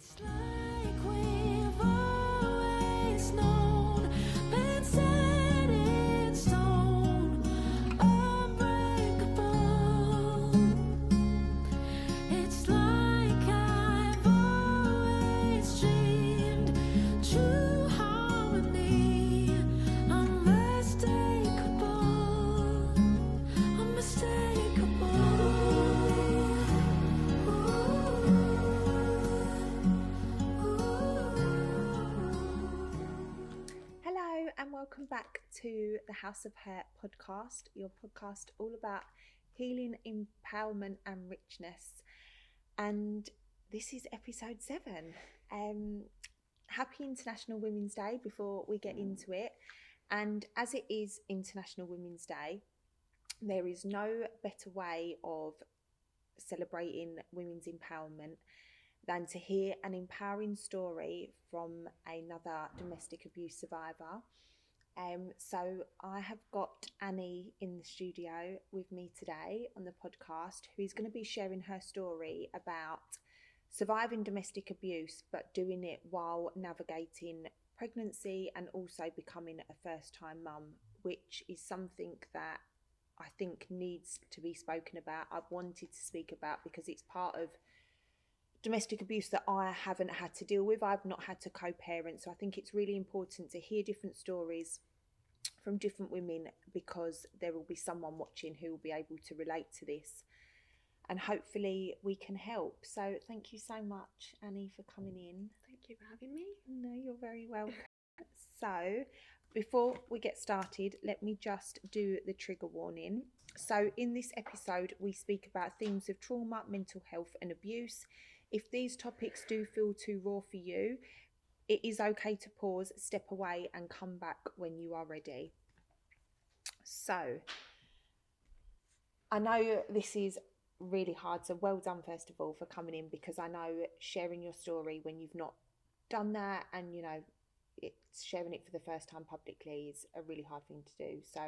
It's like we've always known, been set in stone, unbreakable. It's like I've always dreamed, true harmony, unmistakable, unmistakable. Hello and welcome back to the House of H.E.R podcast, your podcast all about healing, empowerment and richness. And this is episode 7. Happy International Women's Day before we get into it. And as it is International Women's Day, there is no better way of celebrating women's empowerment than to hear an empowering story from another domestic abuse survivor. So I have got Annie in the studio with me today on the podcast, who is going to be sharing her story about surviving domestic abuse, but doing it while navigating pregnancy and also becoming a first-time mum, which is something that I think needs to be spoken about. I've wanted to speak about because it's part of domestic abuse that I haven't had to deal with. I've not had to co-parent, so I think it's really important to hear different stories from different women, because there will be someone watching who will be able to relate to this, and hopefully we can help. So thank you so much, Annie, for coming in. Thank you for having me. No, you're very welcome. So before we get started, let me just do the trigger warning. So in this episode, we speak about themes of trauma, mental health and abuse. If these topics do feel too raw for you, it is okay to pause, step away and come back when you are ready. So I know this is really hard, so well done first of all for coming in, because I know sharing your story when you've not done that, and you know, it's sharing it for the first time publicly is a really hard thing to do. So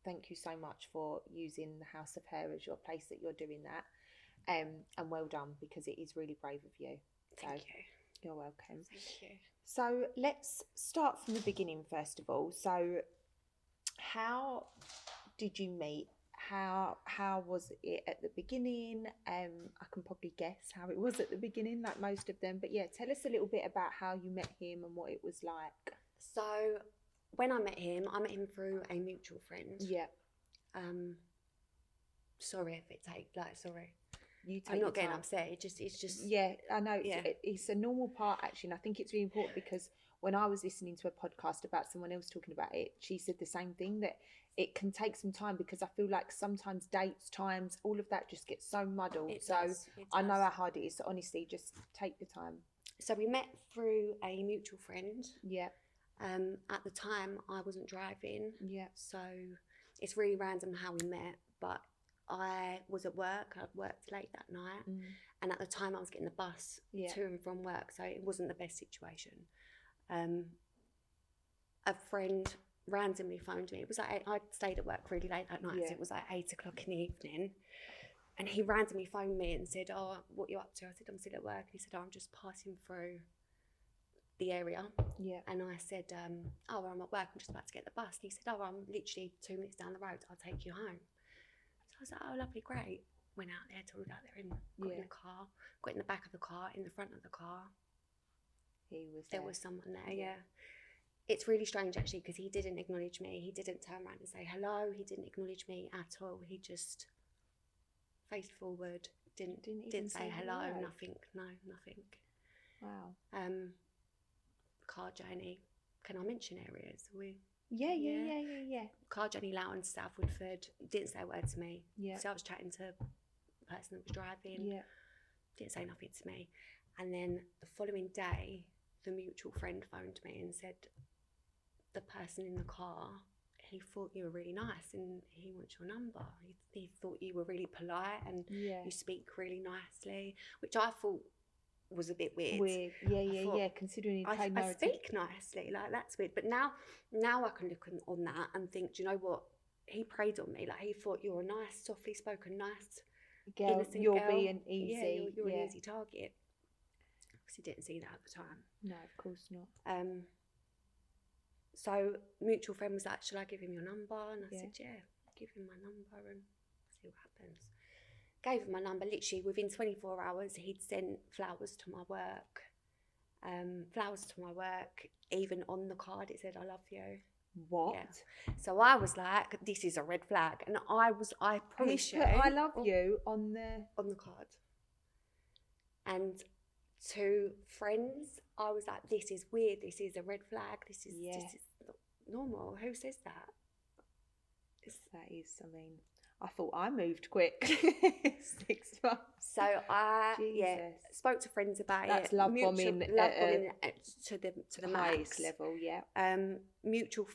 thank you so much for using the House of H.E.R as your place that you're doing that. And well done, because it is really brave of you. Thank you. You're welcome. Thank you. So let's start from the beginning first of all. So how did you meet? How was it at the beginning? I can probably guess how it was at the beginning, like most of them. But yeah, tell us a little bit about how you met him and what it was like. So when I met him through a mutual friend. Yeah. Sorry if it takes sorry. You take I'm not your getting time. upset. It's just. Yeah, I know. Yeah. It's a normal part actually, and I think it's really important, because when I was listening to a podcast about someone else talking about it, she said the same thing, that it can take some time, because I feel like sometimes dates, times, all of that just gets so muddled. It so does. I know how hard it is. So honestly, just take your time. So we met through a mutual friend. Yeah. At the time, I wasn't driving. Yeah. So it's really random how we met, but I was at work. I'd worked late that night, and at the time I was getting the bus to and from work, so it wasn't the best situation. A friend randomly phoned me. It was like I'd stayed at work really late that night, so it was like 8 o'clock in the evening, and he randomly phoned me and said, "Oh, what are you up to?" I said, "I'm still at work." And he said, "Oh, I'm just passing through the area." Yeah. And I said, "Oh, well, I'm at work. I'm just about to get the bus." And he said, "Oh, I'm literally 2 minutes down the road. I'll take you home." So I was like, "Oh, lovely, great." Went out there, told out there, and got in the car, got in the back of the car, in the front of the car. There was someone there, yeah. It's really strange actually, because he didn't acknowledge me. He didn't turn around and say hello. He didn't acknowledge me at all. He just faced forward, didn't say hello, nothing. No, nothing. Wow. Car journey. Can I mention areas? Yeah. Car journey, Loughton, South Woodford. Didn't say a word to me. Yeah. So I was chatting to the person that was driving. Yeah. Didn't say nothing to me. And then the following day, the mutual friend phoned me and said, the person in the car, he thought you were really nice and he wants your number. He thought you were really polite and you speak really nicely, which I thought was a bit weird. Yeah. Considering I speak nicely, like that's weird. But now I can look on that and think, do you know what? He preyed on me. Like he thought you're a nice, softly spoken, nice girl. Innocent You're girl. being easy. You're an easy target. because he didn't see that at the time. No, of course not. So mutual friend was like, "Shall I give him your number?" And I Yeah. said, "Yeah, give him my number and see what happens." Gave him my number. Literally within 24 hours, he'd sent flowers to my work. Even on the card it said, "I love you." What? Yeah. So I was like, this is a red flag. And I promise He's you. put "I love you" on the... On the card. And to friends, I was like, this is weird. This is a red flag. This is not normal. Who says that? That is, I mean, I thought I moved quick. 6 months. So I Jesus. spoke to friends about That's it. love bombing to the highest max level, yeah. Male mutual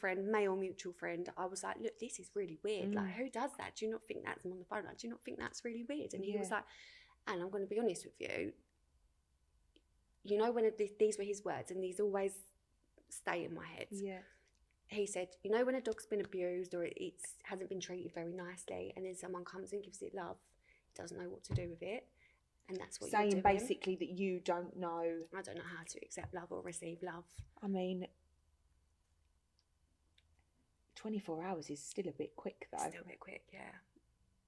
friend. I was like, look, this is really weird. Like, who does that? Do you not think that's on the phone? Like, do you not think that's really weird? And he was like, and I'm going to be honest with you. You know, when these were his words, and these always stay in my head. Yeah. He said, you know, when a dog's been abused or it hasn't been treated very nicely, and then someone comes and gives it love, it doesn't know what to do with it, and that's what saying you're doing. Basically that you don't know. I don't know how to accept love or receive love. I mean, 24 hours is still a bit quick, though. Still a bit quick, yeah.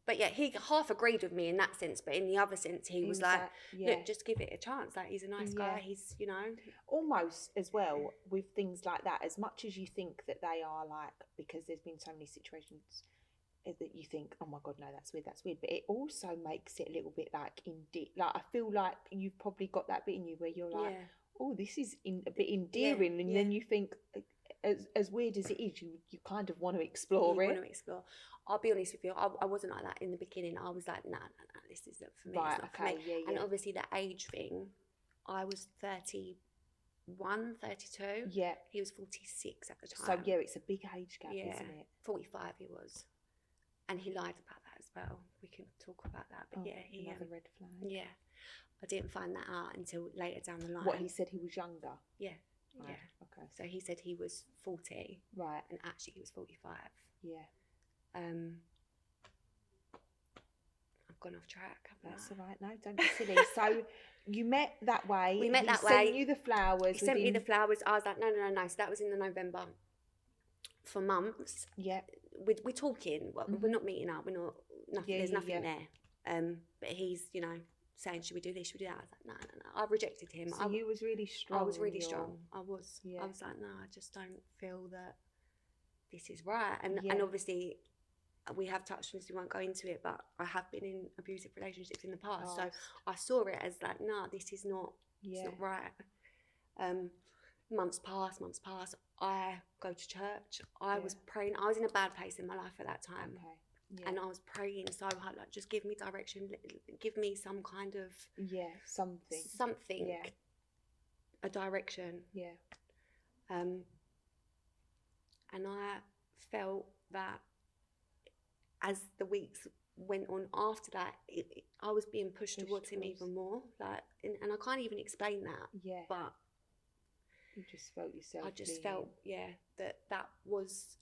But yeah, he half agreed with me in that sense, but in the other sense, he was like, look, just give it a chance. Like, he's a nice guy. He's, you know. Almost as well with things like that, as much as you think that they are like, because there's been so many situations that you think, oh my God, no, that's weird. But it also makes it a little bit like, like, I feel like you've probably got that bit in you where you're like, oh, this is a bit endearing. And then you think, as weird as it is, you kind of want to explore it. Want to explore. I'll be honest with you, I wasn't like that in the beginning. I was like, nah, this isn't for me. Right, it's not for me. Yeah. And obviously the age thing, I was 31, 32. Yeah. He was 46 at the time. So, yeah, it's a big age gap, isn't it? 45 he was. And he lied about that as well. We can talk about that. But another red flag. Yeah. I didn't find that out until later down the line. What, he said he was younger? Yeah. Right. Yeah. Okay. So he said he was 40. Right. And actually he was 45. Yeah. I've gone off track. That's all right. No, don't be silly. So you met that way. We met that way. He sent you the flowers. He sent me the flowers. I was like, no. So that was in the November. For months. Yeah. We're talking. Well, we're not meeting up. We're not. Nothing. There's nothing there. But he's, you know, saying, should we do this? Should we do that? I was like, no. I rejected him. So you was really strong. I was really strong. I was. Yeah. I was like, no, I just don't feel that this is right. And obviously, we have touched on this, we won't go into it, but I have been in abusive relationships in the past. So I saw it as like, no, this is not, it's not right. Months pass. I go to church. I was praying. I was in a bad place in my life at that time. Okay. Yeah. And I was praying so hard, like, just give me direction, give me some kind of... Something. Yeah. A direction. Yeah. And I felt that as the weeks went on after that, I was being pushed towards him even more. Like, and I can't even explain that. Yeah. But... You just felt yourself. I just felt, that was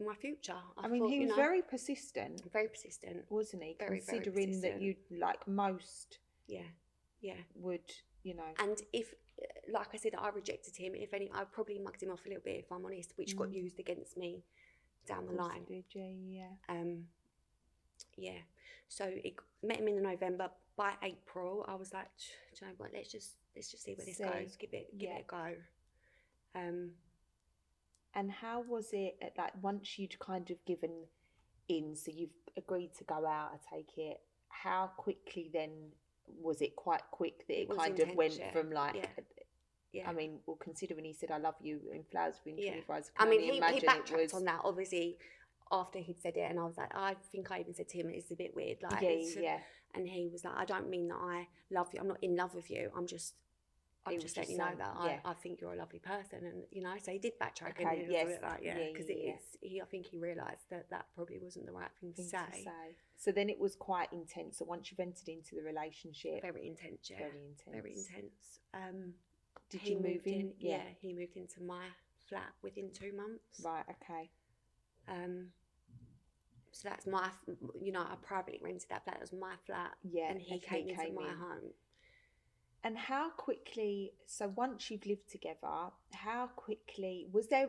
my future. I mean, he was very persistent. Very persistent, wasn't he? Very, considering very persistent. That you like most. Yeah. Would, you know. And if, like I said, I rejected him. If any, I probably mugged him off a little bit, if I'm honest, which got used against me down the line. Did, yeah. Yeah. So met him in November. By April, I was like, do you know what? Let's just see where this goes. Give it a go. And how was it like once you'd kind of given in, so you've agreed to go out, I take it, how quickly then, was it quite quick that it kind of went from like, I mean, well, considering he said, I love you in flowers within 24 hours, I mean, he backtracked on that, obviously, after he'd said it, and I was like, I think I even said to him, it's a bit weird, like, and he was like, I don't mean that I love you, I'm not in love with you, I'm just letting you know that I think you're a lovely person, and you know, so he did backtrack, and he was a bit like, because I think he realised that probably wasn't the right thing to say. So then it was quite intense. So once you've entered into the relationship, very intense. Did you move in? Yeah, he moved into my flat within 2 months. Right. Okay. So that's my, you know, I privately rented that flat. It was my flat. Yeah. And he came into my home. And how quickly, so once you've lived together, how quickly was there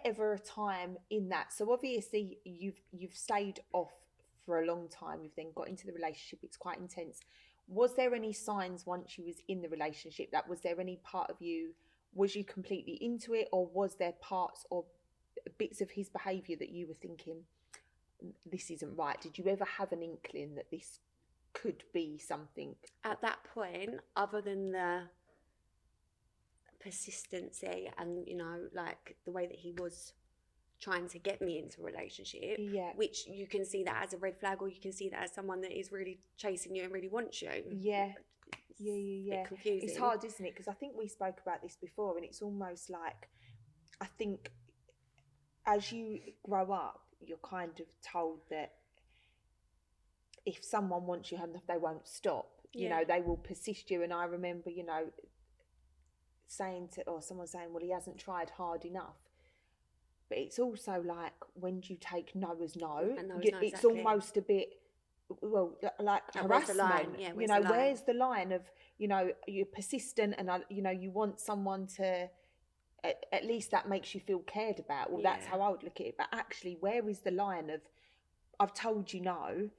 ever a time in that? So obviously you've stayed off for a long time, you've then got into the relationship, it's quite intense. Was there any signs once you was in the relationship that was there any part of you, was you completely into it, or was there parts or bits of his behaviour that you were thinking, this isn't right? Did you ever have an inkling that this could be something? At that point, other than the persistency and, you know, like the way that he was trying to get me into a relationship, Yeah. which you can see that as a red flag, or you can see that as someone that is really chasing you and really wants you. Yeah. It's Yeah. a bit confusing. It's hard, isn't it? Because I think we spoke about this before, and it's almost like, I think as you grow up, you're kind of told that if someone wants you enough, they won't stop. You know, they will persist you. And I remember, you know, saying to, or someone saying, well, he hasn't tried hard enough. But it's also like, when do you take no as no? And no is no, It's exactly. almost a bit, well, like Where's the line? harassment. Yeah, you know, where's the line of, you know, you're persistent and, you know, you want someone to, at least that makes you feel cared about. Well, that's how I would look at it. But actually, where is the line of, I've told you no,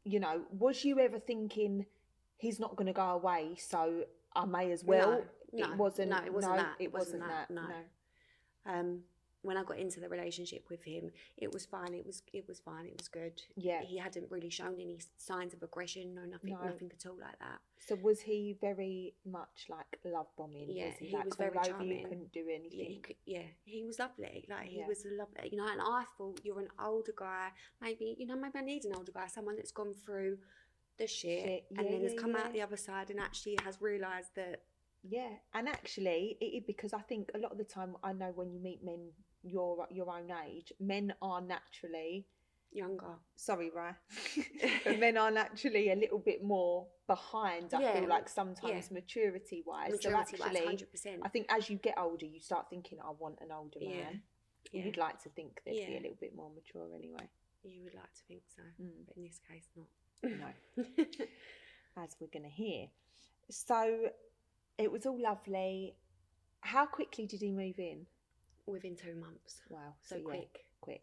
you know, was you ever thinking, he's not going to go away, so I may as well? No, it wasn't that. It wasn't that. No. When I got into the relationship with him, it was fine. It was fine. It was good. Yeah. He hadn't really shown any signs of aggression. Nothing at all like that. So was he very much like love bombing? Yeah, was he like was very charming. You couldn't do anything. He was lovely. Like he was lovely. You know, and I thought, you're an older guy. Maybe I need an older guy, someone that's gone through the shit and then has come out the other side and actually has realised that. Yeah, and actually, because I think a lot of the time, I know when you meet men your own age, men are naturally younger. Sorry, Rye. But men are naturally a little bit more behind, I feel like, sometimes maturity-wise. So actually, 100%. I think as you get older, you start thinking, I want an older man. Yeah. You'd like to think they'd be a little bit more mature anyway. You would like to think so, but in this case, not. No. As we're going to hear. So it was all lovely. How quickly did he move in? Within 2 months. Wow. So quick. Quick.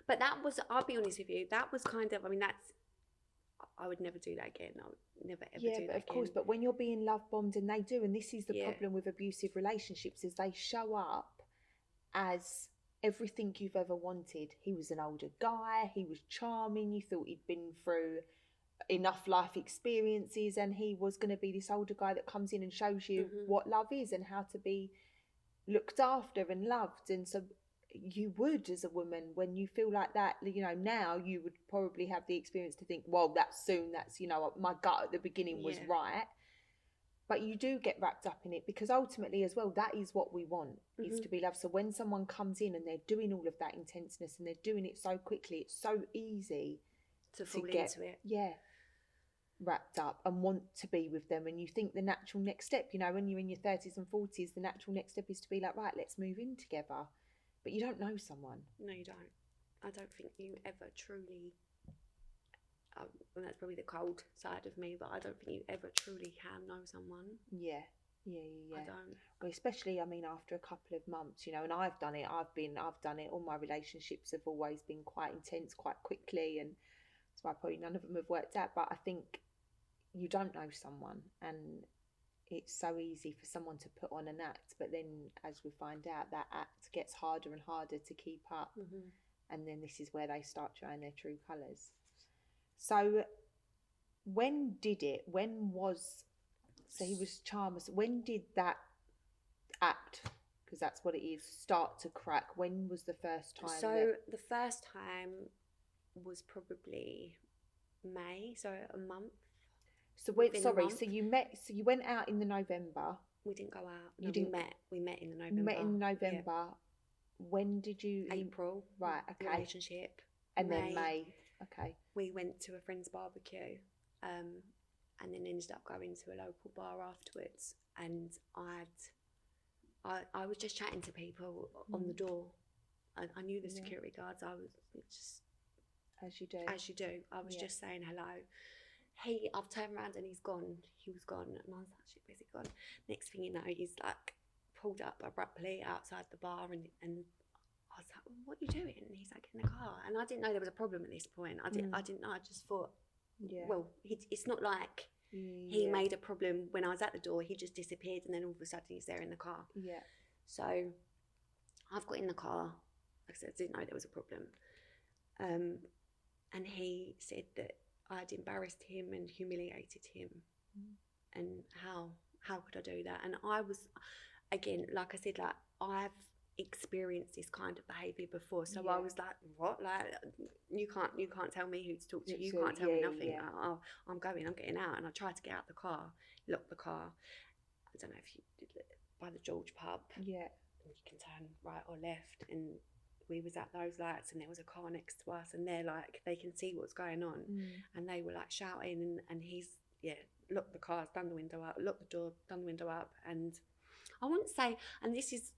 But that was, I'll be honest with you, that was kind of, I would never do that again. I would never ever do that again. Yeah, but of course, but when you're being love bombed, and they do, and this is the problem with abusive relationships, is they show up as everything you've ever wanted. He was an older guy, he was charming, you thought he'd been through enough life experiences, and he was going to be this older guy that comes in and shows you what love is and how to be looked after and loved. And so you would, as a woman, when you feel like that, you know, now you would probably have the experience to think, well, that's, you know, my gut at the beginning was right. But you do get wrapped up in it, because ultimately as well, that is what we want, is to be loved. So when someone comes in and they're doing all of that intenseness and they're doing it so quickly, it's so easy to fall into it. Yeah. Wrapped up and want to be with them. And you think the natural next step, you know, when you're in your 30s and 40s, the natural next step is to be like, right, let's move in together. But you don't know someone. No, you don't. I don't think you ever truly, and that's probably the cold side of me, but I don't think you ever truly can know someone. Yeah. I don't. Well, especially, after a couple of months, you know, and I've done it. I've done it. All my relationships have always been quite intense, quite quickly, and that's why probably none of them have worked out. But I think you don't know someone, and it's so easy for someone to put on an act, but then as we find out, that act gets harder and harder to keep up, and then this is where they start showing their true colours. So so he was charmless, when did that act, because that's what it is, start to crack? When was the first time? So the first time was probably May, so a month. So you went out in the November. We didn't go out. No, we met in the November. Met in November. Yeah. When did you? April. Right. Okay. Relationship. And then May. Okay. We went to a friend's barbecue, and then ended up going to a local bar afterwards. And I was just chatting to people on the door. I knew the security guards. I was just as you do. I was just saying hello. I've turned around and he's gone. He was gone, and I was like, shit, where's he gone? Next thing you know, he's like pulled up abruptly outside the bar, and I was like, well, what are you doing? And he's like, in the car. And I didn't know there was a problem at this point. I didn't know. I just thought, well, it's not like he made a problem when I was at the door. He just disappeared, and then all of a sudden he's there in the car. Yeah. So I've got in the car. Like I said, I didn't know there was a problem. And he said that I'd embarrassed him and humiliated him. And how could I do that? And I was, again, like I said, like I've experienced this kind of behaviour before, so I was like, what? Like you can't tell me who to talk to. You can't tell me nothing. I'm getting out. And I tried to get out the car, lock the car. I don't know if you did by the George pub. Yeah. And you can turn right or left, and we was at those lights, and there was a car next to us, and they're like, they can see what's going on, and they were like shouting, and he's locked the car, done the window up, locked the door, done the window up. And I wouldn't say, and this is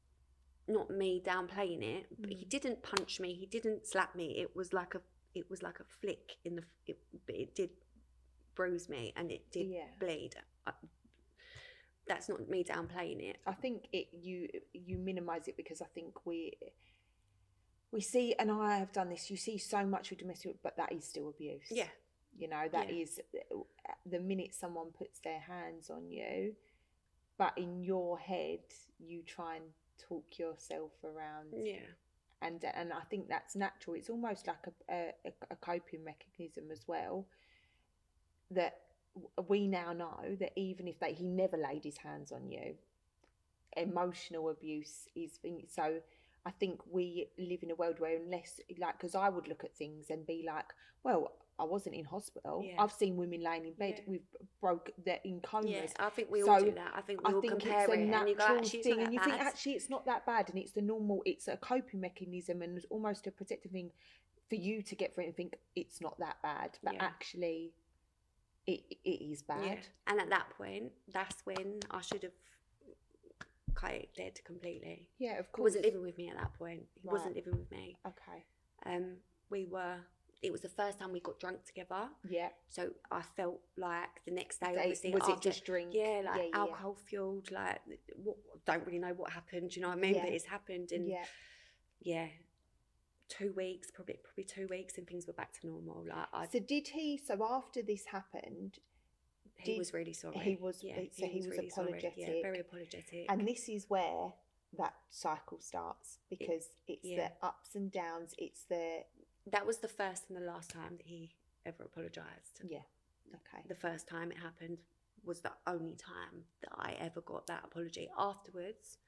not me downplaying it, but he didn't punch me, he didn't slap me. It was like a flick in the, but it did bruise me, and it did bleed. That's not me downplaying it. I think you minimise it, because I think we see, and I have done this, you see so much with domestic, but that is still abuse. Yeah. You know, that is the minute someone puts their hands on you, but in your head you try and talk yourself around. Yeah. And I think that's natural. It's almost like a coping mechanism as well, that we now know that even if he never laid his hands on you, emotional abuse is, so I think we live in a world where, unless, like, because I would look at things and be like, well, I wasn't in hospital. I've seen women laying in bed with they're in comas. Yes, I think we all do that. I think we all compare it's a it, natural and you go, actually, thing, and you think bad. actually it's not that bad, and it's the normal. It's a coping mechanism, and it's almost a protective thing for you to get through it and think it's not that bad, but actually, it is bad. Yeah. And at that point, that's when I should have cut it dead completely. Yeah, of course. He wasn't living with me at that point. He wasn't living with me. Okay. It was the first time we got drunk together. Yeah. So I felt like the next day, obviously, was it just drink? Yeah, like alcohol fueled. Like, don't really know what happened. You know what I mean? But it's happened, and 2 weeks, probably 2 weeks, and things were back to normal. Like, So after this happened, he was really sorry. He was. Yeah, so he was really apologetic. Sorry. Yeah, very apologetic. And this is where that cycle starts, because it's the ups and downs. That was the first and the last time that he ever apologised. Yeah. Okay. The first time it happened was the only time that I ever got that apology. Afterwards,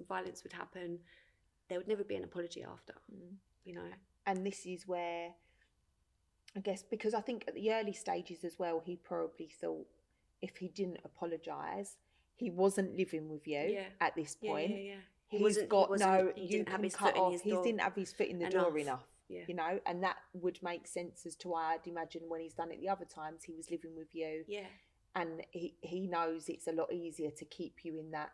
violence would happen. There would never be an apology after, you know. And this is where, I guess, because I think at the early stages as well, he probably thought if he didn't apologise, he wasn't living with you at this point. Yeah. He didn't have his foot in the door enough. Yeah. You know, and that would make sense as to why I'd imagine when he's done it the other times, he was living with you. Yeah. And he knows it's a lot easier to keep you in that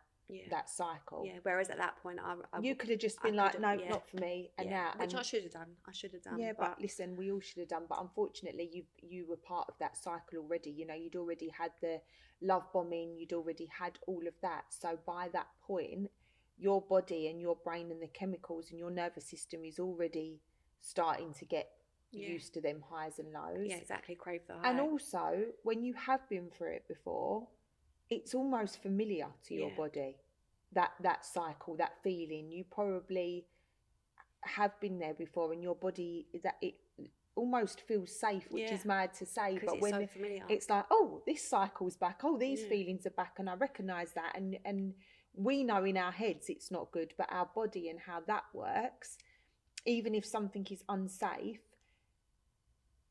cycle. Yeah. Whereas at that point, you could have just been like, no, not for me. And now, which I should have done. Yeah, but listen, we all should have done. But unfortunately, you were part of that cycle already. You know, you'd already had the love bombing. You'd already had all of that. So by that point, your body and your brain and the chemicals in your nervous system is already starting to get used to them highs and lows. Yeah, exactly. Crave the high. And also, when you have been through it before, it's almost familiar to your body. That cycle, that feeling, you probably have been there before, and your body, that it almost feels safe, which is mad to say, but when so familiar. It's like, oh, this cycle's back, oh, these feelings are back, and I recognise that, and we know in our heads it's not good, but our body and how that works, even if something is unsafe,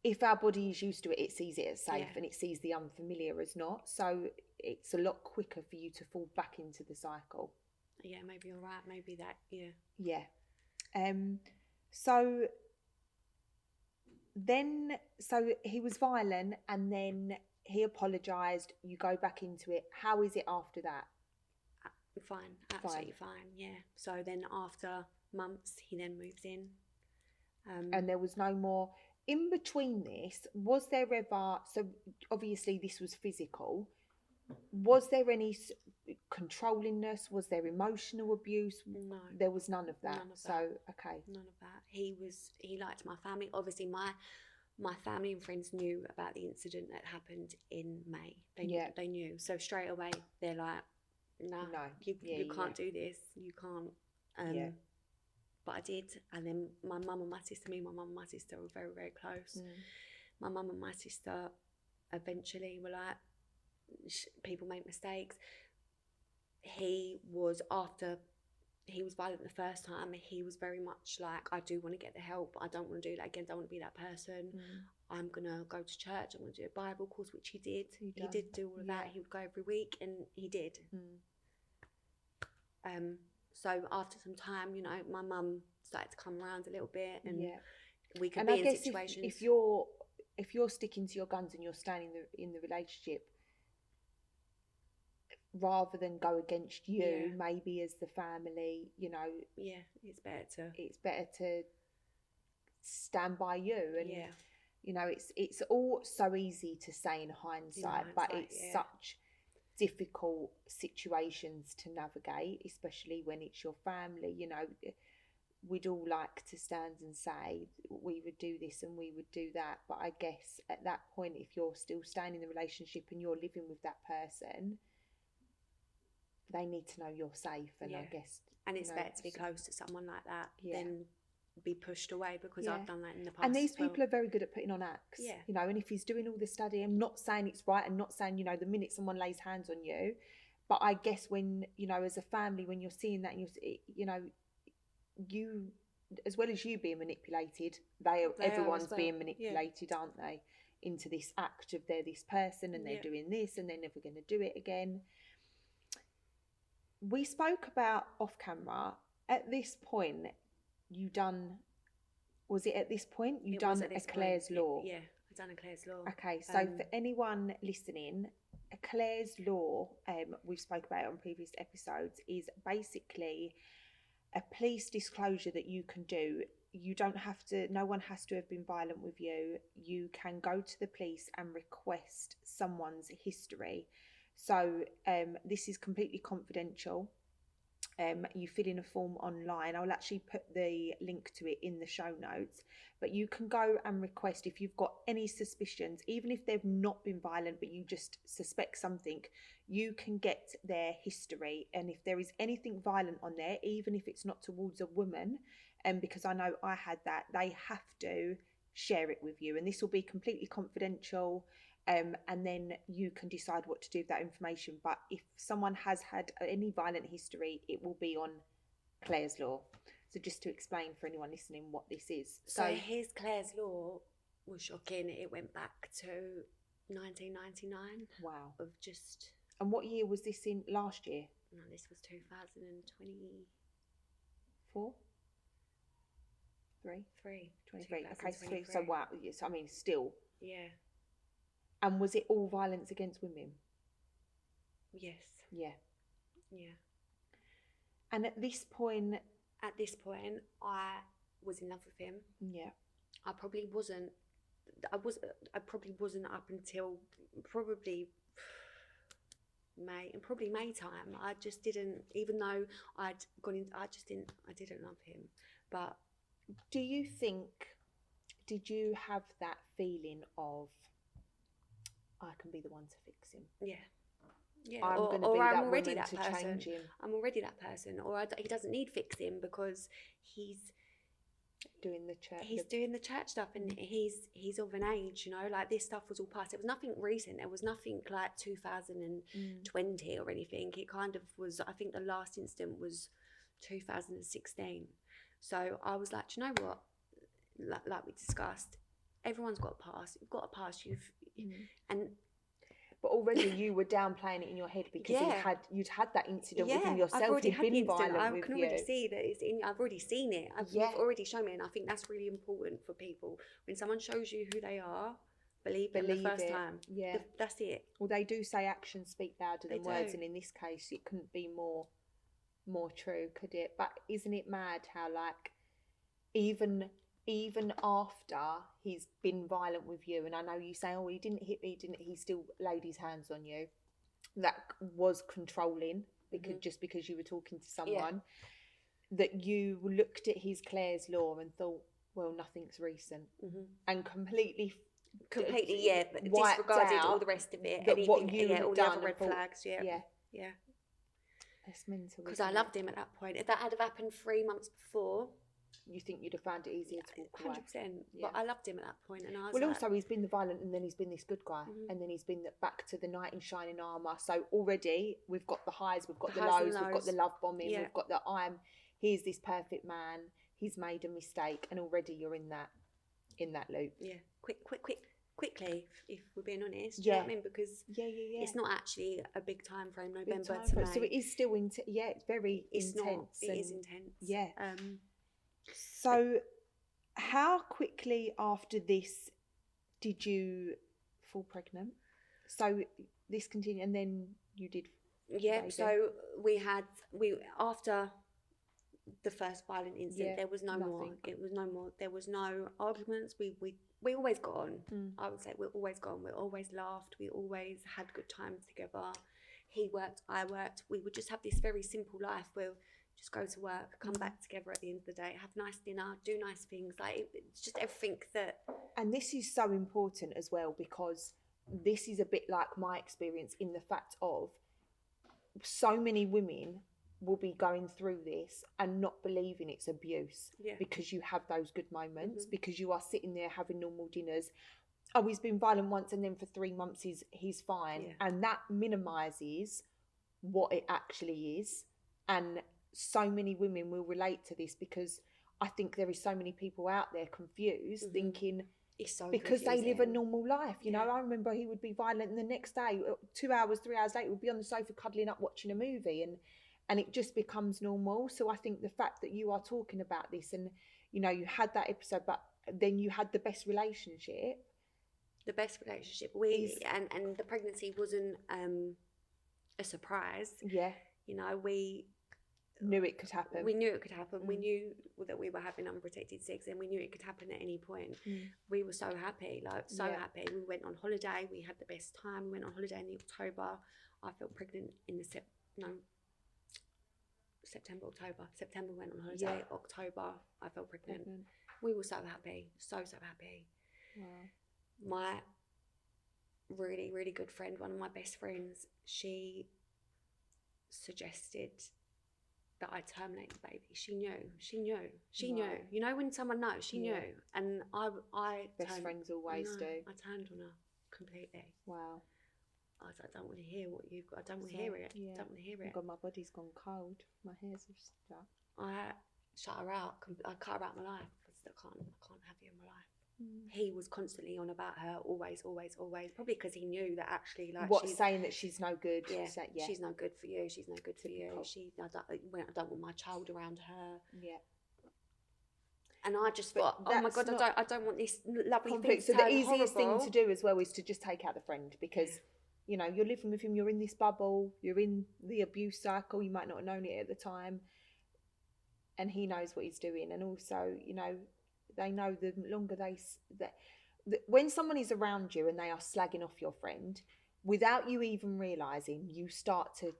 if our body is used to it, it sees it as safe, and it sees the unfamiliar as not. So it's a lot quicker for you to fall back into the cycle. Yeah, maybe you're right. Maybe that, Yeah. So he was violent, and then he apologised. You go back into it. How is it after that? Fine. Absolutely fine. Yeah. So then after months, he then moves in. And there was no more. in between this, was there ever, so obviously this was physical, was there any controllingness? Was there emotional abuse? No. There was none of that. None of so, that. okay. None of that. He liked my family. Obviously, my family and friends knew about the incident that happened in May. They knew. So straight away, they're like, nah, No. you can't do this. You can't. But I did. And then my mum and my sister, me and my mum and my sister were very, very close. My mum and my sister eventually were like, people make mistakes. He was violent the first time. He was very much like, I do want to get the help. I don't want to do that again. Don't want to be that person. I'm going to go to church. I'm going to do a Bible course, which he did. He did do all of that. He would go every week, and he did. So after some time, you know, my mum started to come around a little bit, and we could be in situations. If you're sticking to your guns and you're staying in the relationship, rather than go against you, maybe as the family, you know, it's better to stand by you. And you know, it's all so easy to say in hindsight, but it's such difficult situations to navigate, especially when it's your family. You know, we'd all like to stand and say we would do this and we would do that, but I guess at that point, if you're still staying in the relationship and you're living with that person, they need to know you're safe. And I guess, and it's better to be close to someone like that than be pushed away, because I've done that in the past. And these people are very good at putting on acts. You know, and if he's doing all this study, I'm not saying it's right, and not saying, you know, the minute someone lays hands on you, but I guess when, you know, as a family, when you're seeing that, and you know, you, as well as you being manipulated, everyone's being manipulated, aren't they, into this act of they're this person and they're doing this and they're never going to do it again. We spoke about off camera. At this point, was it at this point you done a Claire's Law? I've done a Claire's Law. Okay, so for anyone listening, a Claire's Law, we've spoke about it on previous episodes, is basically a police disclosure that you can do. You don't have to, no one has to have been violent with you. You can go to the police and request someone's history. So this is completely confidential. You fill in a form online. I'll actually put the link to it in the show notes. But you can go and request, if you've got any suspicions, even if they've not been violent, but you just suspect something, you can get their history. And if there is anything violent on there, even if it's not towards a woman, because I know I had that, they have to share it with you. And this will be completely confidential. And then you can decide what to do with that information. But if someone has had any violent history, it will be on Claire's Law. So just to explain for anyone listening what this is. So his Claire's Law was shocking. It went back to 1999. Wow. Of just... And what year was this in? Last year? No, this was 2024? 23. Okay, so wow. Yes, I mean, still. Yeah. And was it all violence against women? Yes. Yeah. Yeah. And at this point, I was in love with him. Yeah. I probably wasn't up until probably May time. I just didn't, even though I'd gone in, I didn't love him. But do you think, did you have that feeling of, I can be the one to fix him? Yeah. I'm going to be that woman to change him. I'm already that person. Or he doesn't need fixing because he's doing the church. He's doing the church stuff, and he's of an age, you know, like this stuff was all past. It was nothing recent. There was nothing like 2020 or anything. It kind of was, I think the last incident was 2016. So I was like, do you know what? Like we discussed, everyone's got a past. You've got a past. But already you were downplaying it in your head because you'd had that incident with him yourself. I've already had been violent I with can you. already see that it's in. I've already seen it. You've already shown me, and I think that's really important for people. When someone shows you who they are, believe them the first time. Yeah, that's it. Well, they do say actions speak louder than words, and in this case, it couldn't be more true, could it? But isn't it mad how, like, even even after he's been violent with you, and I know you say, oh, he didn't hit me, he still laid his hands on you, that was controlling, because just because you were talking to someone, that you looked at his Clare's law and thought, well, nothing's recent, and completely disregarded all the rest of it, that anything, what you all had the done other red and thought, flags, that's mental. Because I loved him at that point. If that had have happened 3 months before, you think you'd have found it easier to walk away. 100%. But I loved him at that point, and I was well, like, also he's been the violent, and then he's been this good guy, and then he's been back to the knight in shining armour. So already we've got the highs, we've got the lows, we've got the love bombing, we've got the he's this perfect man, he's made a mistake, and already you're in that loop. Yeah, quickly, if we're being honest. Do you know what I mean? Because it's not actually a big time frame, November to May. So it is still it's very intense. It is intense. Yeah. So how quickly after this did you fall pregnant? So this continued, and then you did. Yeah. So we after the first violent incident, there was no more. It was no more. There was no arguments. We always got on. I would say we always got on. We always laughed. We always had good times together. He worked, I worked. We would just have this very simple life. We'll just go to work, come back together at the end of the day, have nice dinner, do nice things. Like, it's just everything that. And this is so important as well, because this is a bit like my experience, in the fact of so many women will be going through this and not believing it's abuse, because you have those good moments, because you are sitting there having normal dinners. Oh, he's been violent once, and then for 3 months he's fine, and that minimises what it actually is. And so many women will relate to this, because I think there is so many people out there confused, thinking it's so because confusing. they live a normal life. You know, I remember he would be violent, and the next day, 2 hours, 3 hours later, would be on the sofa cuddling up watching a movie, and it just becomes normal. So I think the fact that you are talking about this, and you know, you had that episode, but then you had the best relationship. The best relationship. And the pregnancy wasn't a surprise. Yeah. You know, we knew it could happen. We knew it could happen. We knew that we were having unprotected sex, and we knew it could happen at any point. We were so happy, happy. We went on holiday. We had the best time. We went on holiday in October. I felt pregnant in September, October. September went on holiday. October, I felt pregnant. We were so happy. So happy. Wow. My really, really good friend, one of my best friends, she suggested that I terminate the baby. She knew. You know, when someone knows, she knew. And I best friends always do. I turned on her completely. Wow. I was like, I don't want to hear what you've got. I don't want to hear it. I don't want to hear it. Oh God, my body's gone cold. My hair's just stuck. I shut her out. I cut her out of my life. I can't have you in my life. He was constantly on about her, always. Probably because he knew that actually, like, saying that she's no good. She's no good for you. She's no good for you. I don't want my child around her. Yeah. And I just thought, oh my God, I don't want this lovely thing to So turn the easiest horrible. thing to do as well is to just take out the friend, because you know, you're living with him, you're in this bubble, you're in the abuse cycle, you might not have known it at the time, and he knows what he's doing. And also, you know, they know the longer when someone is around you and they are slagging off your friend, without you even realising, you start to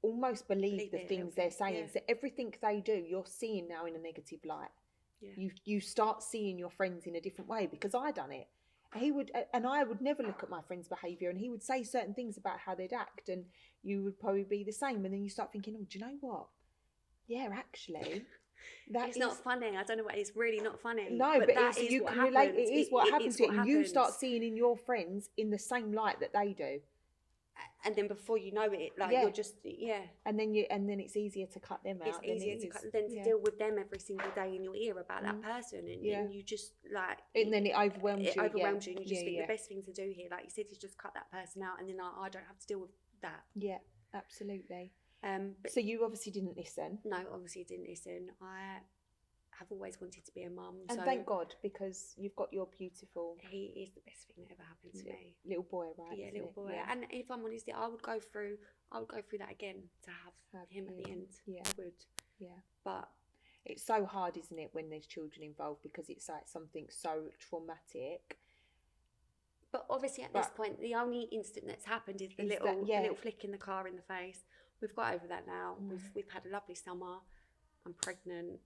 almost believe the things they're saying. So everything they do, you're seeing now in a negative light. You start seeing your friends in a different way, because I done it. I would never look at my friend's behaviour, and he would say certain things about how they'd act, and you would probably be the same. And then you start thinking, oh, do you know what? Yeah, actually, it's not funny. I don't know what. It's really not funny. No, but you can relate. It is what happens to you, and you start seeing in your friends in the same light that they do. And then before you know it, like you're just and then it's easier to cut them out. It's easier to deal with them every single day in your ear about that person, and you just like. And then it overwhelms you. It overwhelms you, and you just think the best thing to do here, like you said, is just cut that person out, and then I don't have to deal with that. Yeah, absolutely. So you obviously didn't listen. No, obviously didn't listen. I have always wanted to be a mum, and thank God, because you've got your beautiful. He is the best thing that ever happened to me. Little boy, right? Yeah, little boy. Yeah. And if I'm honest, I would go through that again to have him at the end. Yeah, I would. Yeah, but it's so hard, isn't it, when there's children involved, because it's like something so traumatic. But obviously at this point, the only instant that's happened is the little flick in the car in the face. We've got over that now. We've had a lovely summer. I'm pregnant.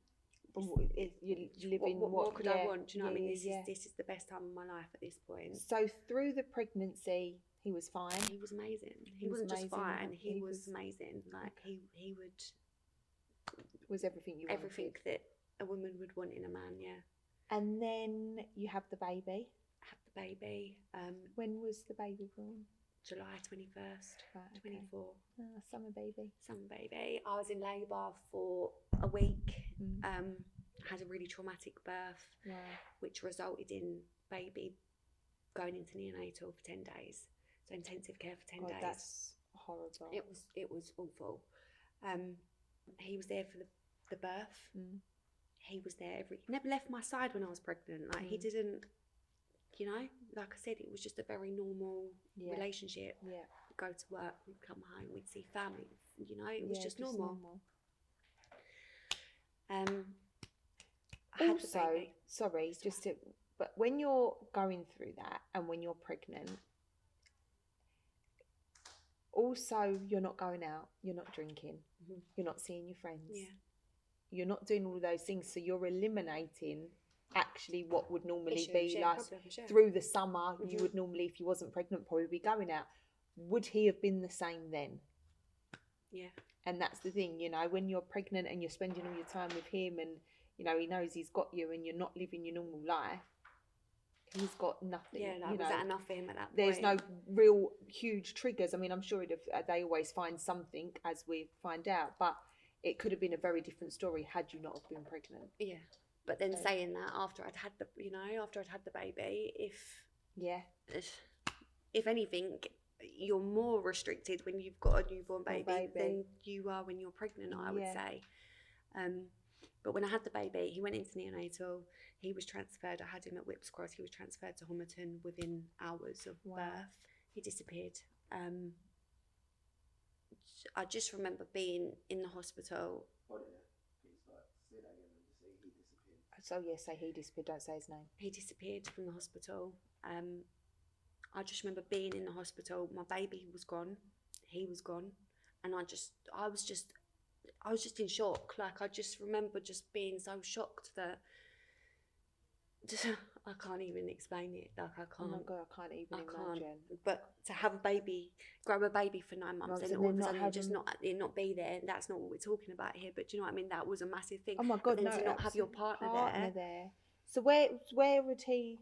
You're living what more could I want? Do you know what I mean? Yeah. This is the best time of my life at this point. So through the pregnancy, he was fine. He was amazing. He wasn't just fine. He was amazing. Like he would. Was everything you wanted. Everything that a woman would want in a man. Yeah. And then you have the baby. Had the baby. When was the baby born? July 21st, Right, 24. Summer baby. Summer baby. I was in labour for a week. Had a really traumatic birth, which resulted in baby going into neonatal for 10 days. So intensive care for 10 days. That's horrible. It was awful. He was there for the birth. He was there he never left my side when I was pregnant. Like he didn't, you know, like I said, it was just a very normal relationship. Yeah. We'd go to work, we'd come home, we'd see family, you know, it was just normal. I had the baby. Sorry, but when you're going through that and when you're pregnant, also you're not going out, you're not drinking, you're not seeing your friends. Yeah. You're not doing all of those things, so you're eliminating actually what would normally be like through the summer. You would normally, if you wasn't pregnant, probably be going out. Would he have been the same then? Yeah. And that's the thing, you know, when you're pregnant and you're spending all your time with him, and you know he knows he's got you, and you're not living your normal life, he's got nothing. Yeah, like, was that enough for him at that point? There's no real huge triggers. I mean, I'm sure they always find something, as we find out, but it could have been a very different story had you not have been pregnant. Yeah. But then saying that, after I'd had the baby, if anything, you're more restricted when you've got a newborn baby than you are when you're pregnant, I would say. But when I had the baby, he went into neonatal. He was transferred. I had him at Whipps Cross. He was transferred to Homerton within hours of birth. He disappeared. I just remember being in the hospital. So say he disappeared, don't say his name. He disappeared from the hospital. I just remember being in the hospital. My baby was gone. He was gone. And I was just in shock. Like, I just remember just being so shocked that I can't even explain it. Like, I can't. Oh my God, I can't even imagine. But to have a baby, grow a baby for 9 months, and all of a sudden just not be there, that's not what we're talking about here. But do you know what I mean? That was a massive thing. Oh my God, no, to not have your partner there. So where would he?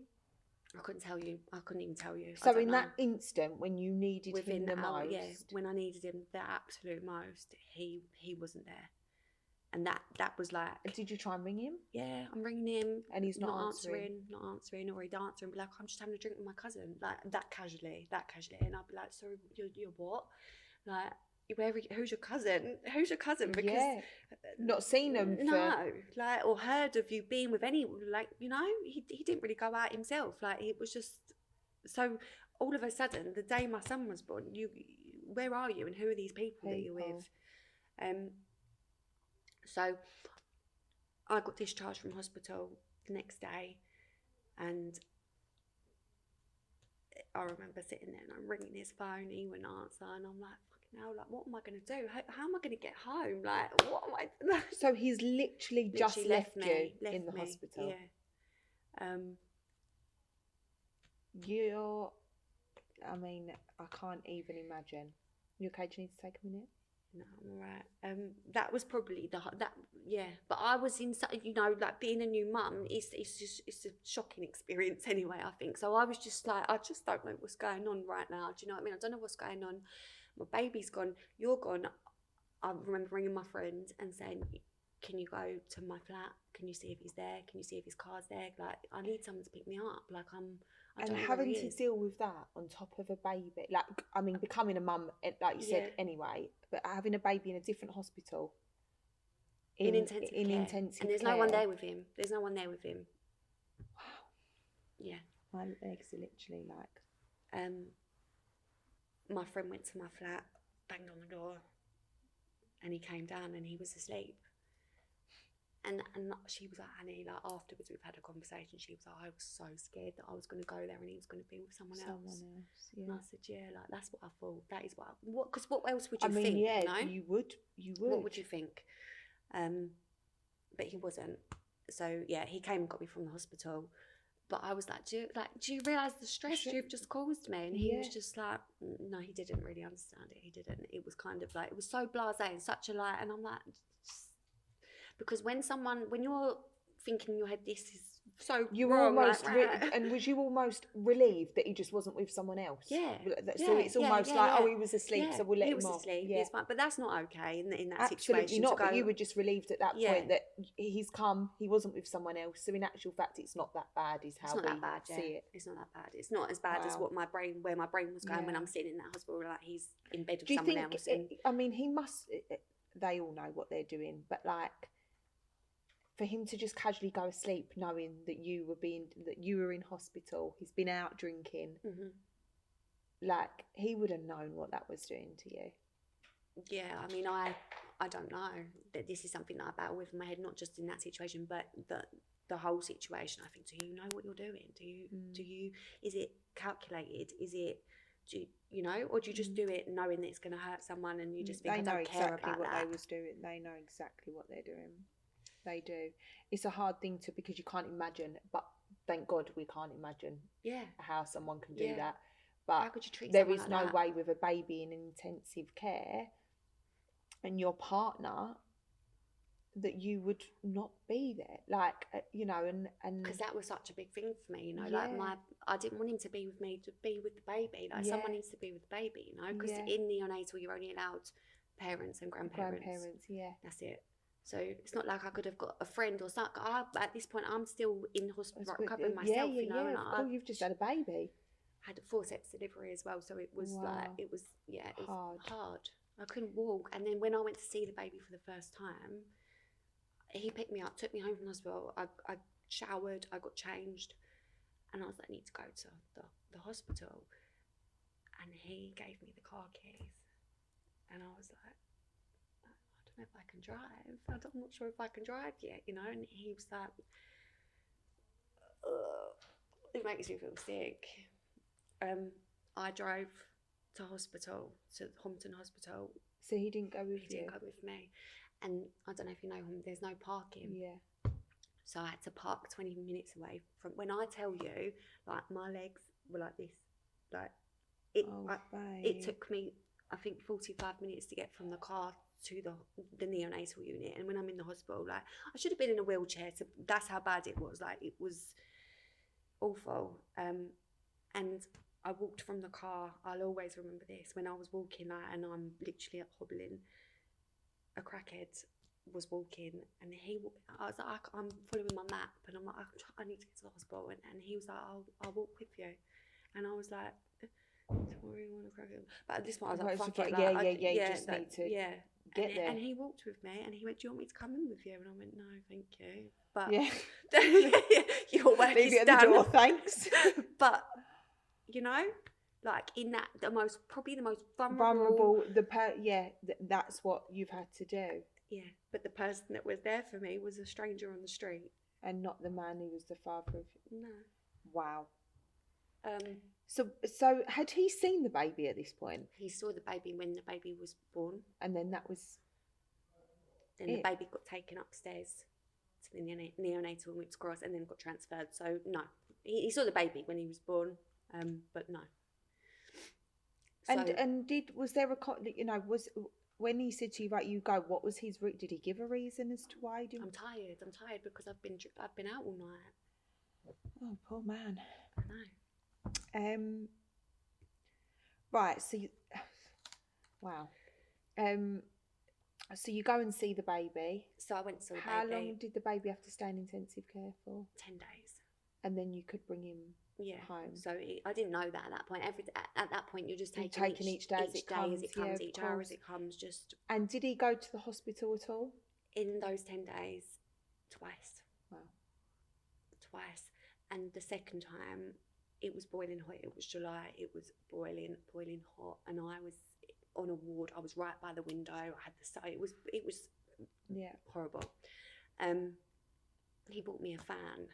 I couldn't tell you. I couldn't even tell you. So in that instant, when you needed him the most, when I needed him the absolute most, he wasn't there. And that was like... Did you try and ring him? Yeah, I'm ringing him. And he's not answering, or he'd answer and be like, I'm just having a drink with my cousin. Like, that casually. And I'd be like, sorry, you're what? Like, who's your cousin? Because... not seen him for... No. Like, or heard of you being with any... Like, you know, he didn't really go out himself. Like, it was just... So, all of a sudden, the day my son was born, where are you and who are these people that you're with? So I got discharged from hospital the next day, and I remember sitting there and I'm ringing his phone, he wouldn't answer, and I'm like, fucking hell, like, what am I going to do? How am I going to get home? Like, what am I... So he's literally just left you in the hospital? Yeah. I mean, I can't even imagine. You okay? Do you need to take a minute? No, I'm alright. That was probably but I was in, you know, like, being a new mum, it's a shocking experience anyway, I think. So I was just like, I just don't know what's going on right now. Do you know what I mean? I don't know what's going on. My baby's gone, you're gone. I remember ringing my friend and saying, can you go to my flat? Can you see if he's there? Can you see if his car's there? Like, I need someone to pick me up. Like, I don't know having to deal with that on top of a baby, like, I mean, becoming a mum, like you said anyway, but having a baby in a different hospital, in intensive care, and there's no one there with him. Wow. Yeah. My legs are literally like. My friend went to my flat, banged on the door, and he came down and he was asleep. And she was like, Annie, like afterwards we've had a conversation, she was like, I was so scared that I was going to go there and he was going to be with someone else. Yeah. And I said, yeah, like that's what I thought. That is because what else would you I mean, think? yeah, You know? you would. What would you think? But he wasn't. So yeah, he came and got me from the hospital. But I was like, do you realise the stress you've just caused me? And he was just like, no, he didn't really understand it. He didn't. It was kind of like, it was so blasé and such a lie. And I'm like, because when you're thinking in your head, this is so you wrong, were almost like, and was you almost relieved that he just wasn't with someone else? Yeah. So it's almost like, oh, he was asleep, so we'll let him off. He was asleep. Yeah. It's fine, but that's not okay in that Absolutely situation. not. But you were just relieved at that Yeah. point that he's come. He wasn't with someone else. So in actual fact, it's not that bad. Is how it's not we that bad, see it. It's not that bad. It's not as bad as Wow. where my brain was going when Yeah. I'm sitting in that hospital. Like he's in bed with Do you someone think? else. And I mean, he must. They all know what they're doing, but like, for him to just casually go asleep knowing that you were in hospital, he's been out drinking, like he would have known what that was doing to you. Yeah, I mean, I don't know that this is something that I battle with in my head, not just in that situation, but the whole situation. I think, do you know what you're doing? Do you is it calculated? Is it you know, or do you just do it knowing that it's going to hurt someone and you just think, I don't care about what that? They was doing. They know exactly what they're doing. They do. It's a hard thing because you can't imagine, but thank God we can't imagine how someone can do that. But how could you treat there someone is like no that? way with a baby in intensive care and your partner that you would not be there, like you know, and because that was such a big thing for me, you know, like I didn't want him to be with me, to be with the baby, like someone needs to be with the baby, you know, because in neonatal you're only allowed parents and grandparents. That's it. So it's not like I could have got a friend or something. At this point I'm still in hospital recovering myself, you know. Of course, you've just had a baby. Had a forceps delivery as well, so it was like it was hard. I couldn't walk, and then when I went to see the baby for the first time, he picked me up, took me home from the hospital. I showered, I got changed, and I was like, I need to go to the hospital. And he gave me the car keys, and I was like, I don't know if I can drive. I'm not sure if I can drive yet, you know. And he was like, it makes me feel sick. I drove to hospital, to Hompton Hospital. So he didn't go with you? He didn't go with me. And I don't know if you know, there's no parking. Yeah. So I had to park 20 minutes away from, when I tell you, like my legs were like this. Like it took me, I think 45 minutes to get from the car to the neonatal unit. And when I'm in the hospital, like I should have been in a wheelchair. So that's how bad it was. Like it was awful. And I walked from the car. I'll always remember this. When I was walking, like, and I'm literally hobbling, a crackhead was walking, and I was like, I'm following my map, and I'm like, I need to get to the hospital, and he was like, I'll walk with you, and I was like, sorry, I want a crackhead. But at this point, I was like, fuck it, like, you just need to get there. And he walked with me, and he went, do you want me to come in with you? And I went, no, thank you. But your work leave is it at done. the door, thanks. But you know, like in that, probably the most vulnerable. That's what you've had to do. Yeah, but the person that was there for me was a stranger on the street, and not the man who was the father of. No. Wow. So had he seen the baby at this point? He saw the baby when the baby was born, and then that was. Then the baby got taken upstairs to the neonatal and whipped across, and then got transferred. So no, he saw the baby when he was born. But no. Was there when he said to you, right, you go, what was his did he give a reason as to why he didn't? I'm tired because I've been out all night. Oh, poor man. I know. Right, so wow. So you go and see the baby. So I went to see the baby. How long did the baby have to stay in intensive care for? 10 days. And then you could bring him home. So I didn't know that at that point. At that point, you're just taking each day as it comes, each hour as it comes. Just. And did he go to the hospital at all? In those 10 days, twice. Wow. Twice. And the second time, it was boiling hot. It was July. It was boiling hot, and I was on a ward. I was right by the window. I had the it was horrible. He bought me a fan,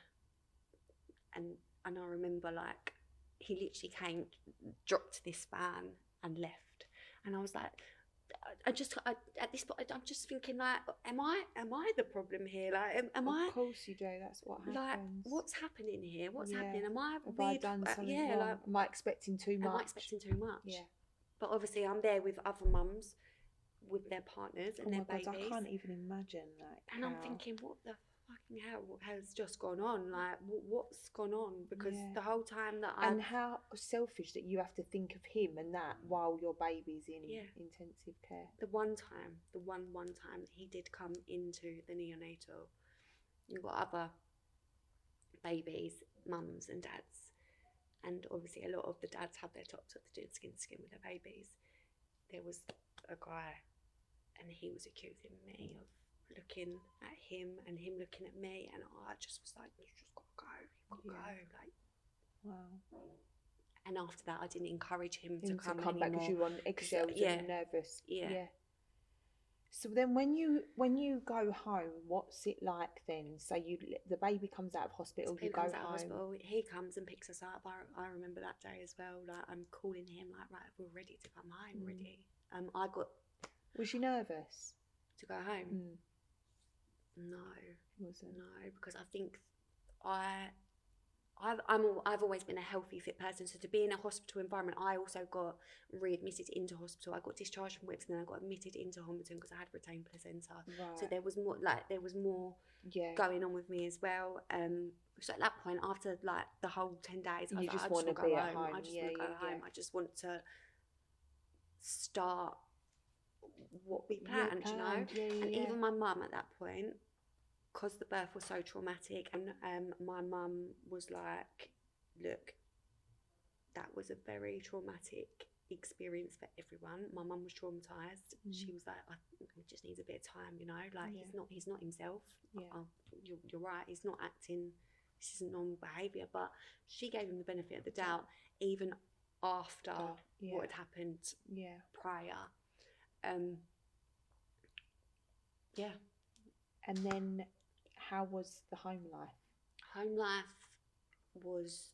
and I remember like he literally came, dropped this fan and left, and I was like, at this point I'm just thinking like, am I the problem here? Like, am I? Of course you do. That's what happens. Like, what's happening here? What's Yeah. happening? Am I Have weird? I done something yeah, wrong? like, am I expecting too much? am I expecting too much? Yeah. But obviously, I'm there with other mums, with their partners and their God, babies. I can't even imagine like. And I'm thinking, what the fucking hell has just gone on? Like, what's gone on? Because the whole time that and how selfish that you have to think of him and that while your baby's in intensive care. The one time that he did come into the neonatal, you've got other babies, mums and dads, and obviously a lot of the dads have their tops up to doing skin to skin with their babies. There was a guy, and he was accusing me of looking at him and him looking at me, and I just was like, you just gotta go, you've got to go, like. Wow. And after that, I didn't encourage him to come back because you were on eggshells and nervous. Yeah. So then, when you go home, what's it like then? So the baby comes out of hospital, you go home. He comes and picks us up. I remember that day as well. Like, I'm calling him like, right, we're ready to come home. Ready. I got. Was you nervous to go home? No, wasn't. No, because I think I've always been a healthy, fit person. So to be in a hospital environment, I also got readmitted into hospital. I got discharged from Whips, and then I got admitted into Homerton because I had retained placenta. Right. So there was more going on with me as well. So at that point, after like the whole 10 days, I was like, I just want to go home. I just want to go home. I just want to start what we planned, you know. And even my mum at that point, because the birth was so traumatic, and my mum was like, look, that was a very traumatic experience for everyone. My mum was traumatized. She was like, he just needs a bit of time, you know, like he's not himself. You're right, he's not acting, this isn't normal behaviour. But she gave him the benefit of the doubt, even after what had happened prior. And then how was the home life? Home life was,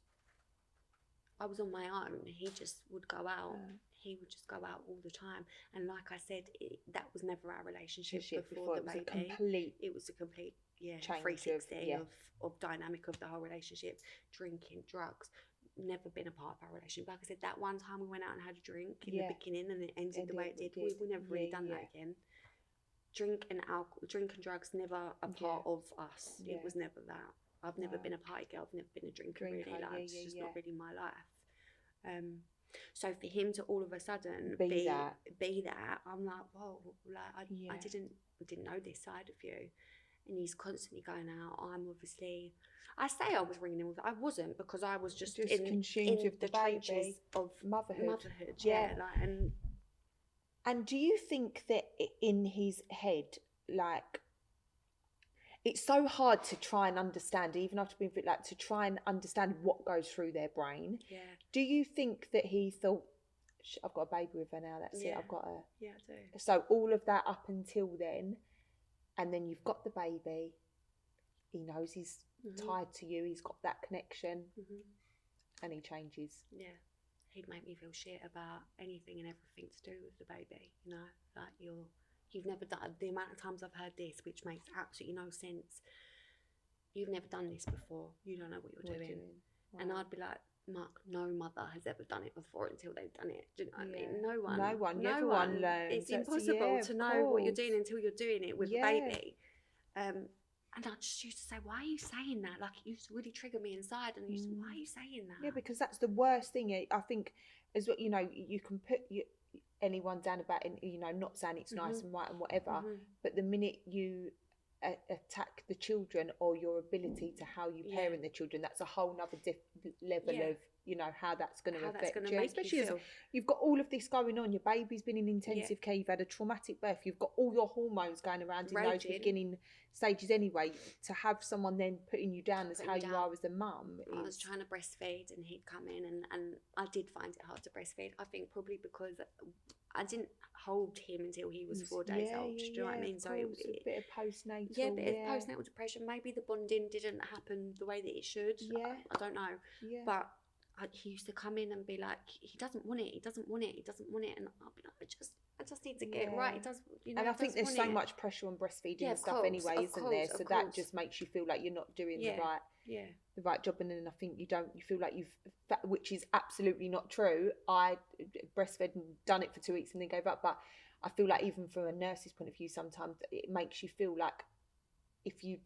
I was on my own. He just would go out. He would just go out all the time. And like I said, that was never our relationship before the baby. It was a complete 360 of dynamic of the whole relationship. Drinking, drugs, never been a part of our relationship. Like I said, that one time we went out and had a drink in the beginning, and it ended the way it did. We never really done that again. Drink and drugs, never a part of us. It was never that. I've never been a party girl. I've never been a drinker really. Like, it's just not really my life. So for him to all of a sudden be that, I'm like, whoa, like I didn't know this side of you. And he's constantly going out. I'm obviously, I say I was ringing him. I wasn't, because I was just consumed with the trenches of motherhood. And do you think that in his head, like, it's so hard to try and understand, even after being fit, like, to try and understand what goes through their brain? Yeah. Do you think that he thought, I've got a baby with her now, that's it, I've got her? Yeah, I do. So all of that up until then, and then you've got the baby, he knows he's tied to you, he's got that connection, and he changes. Yeah. He'd make me feel shit about anything and everything to do with the baby, you know, like you've never done, the amount of times I've heard this, which makes absolutely no sense, you've never done this before, you don't know what you're doing. Wow. And I'd be like, Mark, no mother has ever done it before until they've done it. Do you know what I mean? No one learns. It's impossible to know what you're doing until you're doing it with the baby. And I just used to say, why are you saying that? Like, it used to really trigger me inside. And why are you saying that? Yeah, because that's the worst thing. I think, as well, you know, you can put anyone down about, you know, not saying it's nice and right and whatever. But the minute you attack the children or your ability to how you parent the children, that's a whole nother level of you know, how that's going to How that's affect going to you, make especially you as feel. you've got all of this going on. Your baby's been in intensive care, you've had a traumatic birth, you've got all your hormones going around in those Raging. beginning stages anyway. To have someone then putting you down as Putting how you you down. are as a mum I was is trying to breastfeed and he'd come in and I did find it hard to breastfeed. I think probably because I didn't hold him until he was 4 days old. Do you know what I mean? So a bit of postnatal. yeah, a bit of postnatal depression. Maybe the bonding didn't happen the way that it should. Yeah. I don't know. Yeah. But he used to come in and be like, he doesn't want it, he doesn't want it, he doesn't want it, and I'll be like, I just need to get it right. It does, you know. And I he think does there's want so it. much pressure on breastfeeding Yeah, and of stuff course, anyway, of isn't there? course, So of that course. just makes you feel like you're not doing Yeah. the right job, and then I think you feel like you've, which is absolutely not true. I breastfed and done it for 2 weeks and then gave up, but I feel like even from a nurse's point of view, sometimes it makes you feel like if you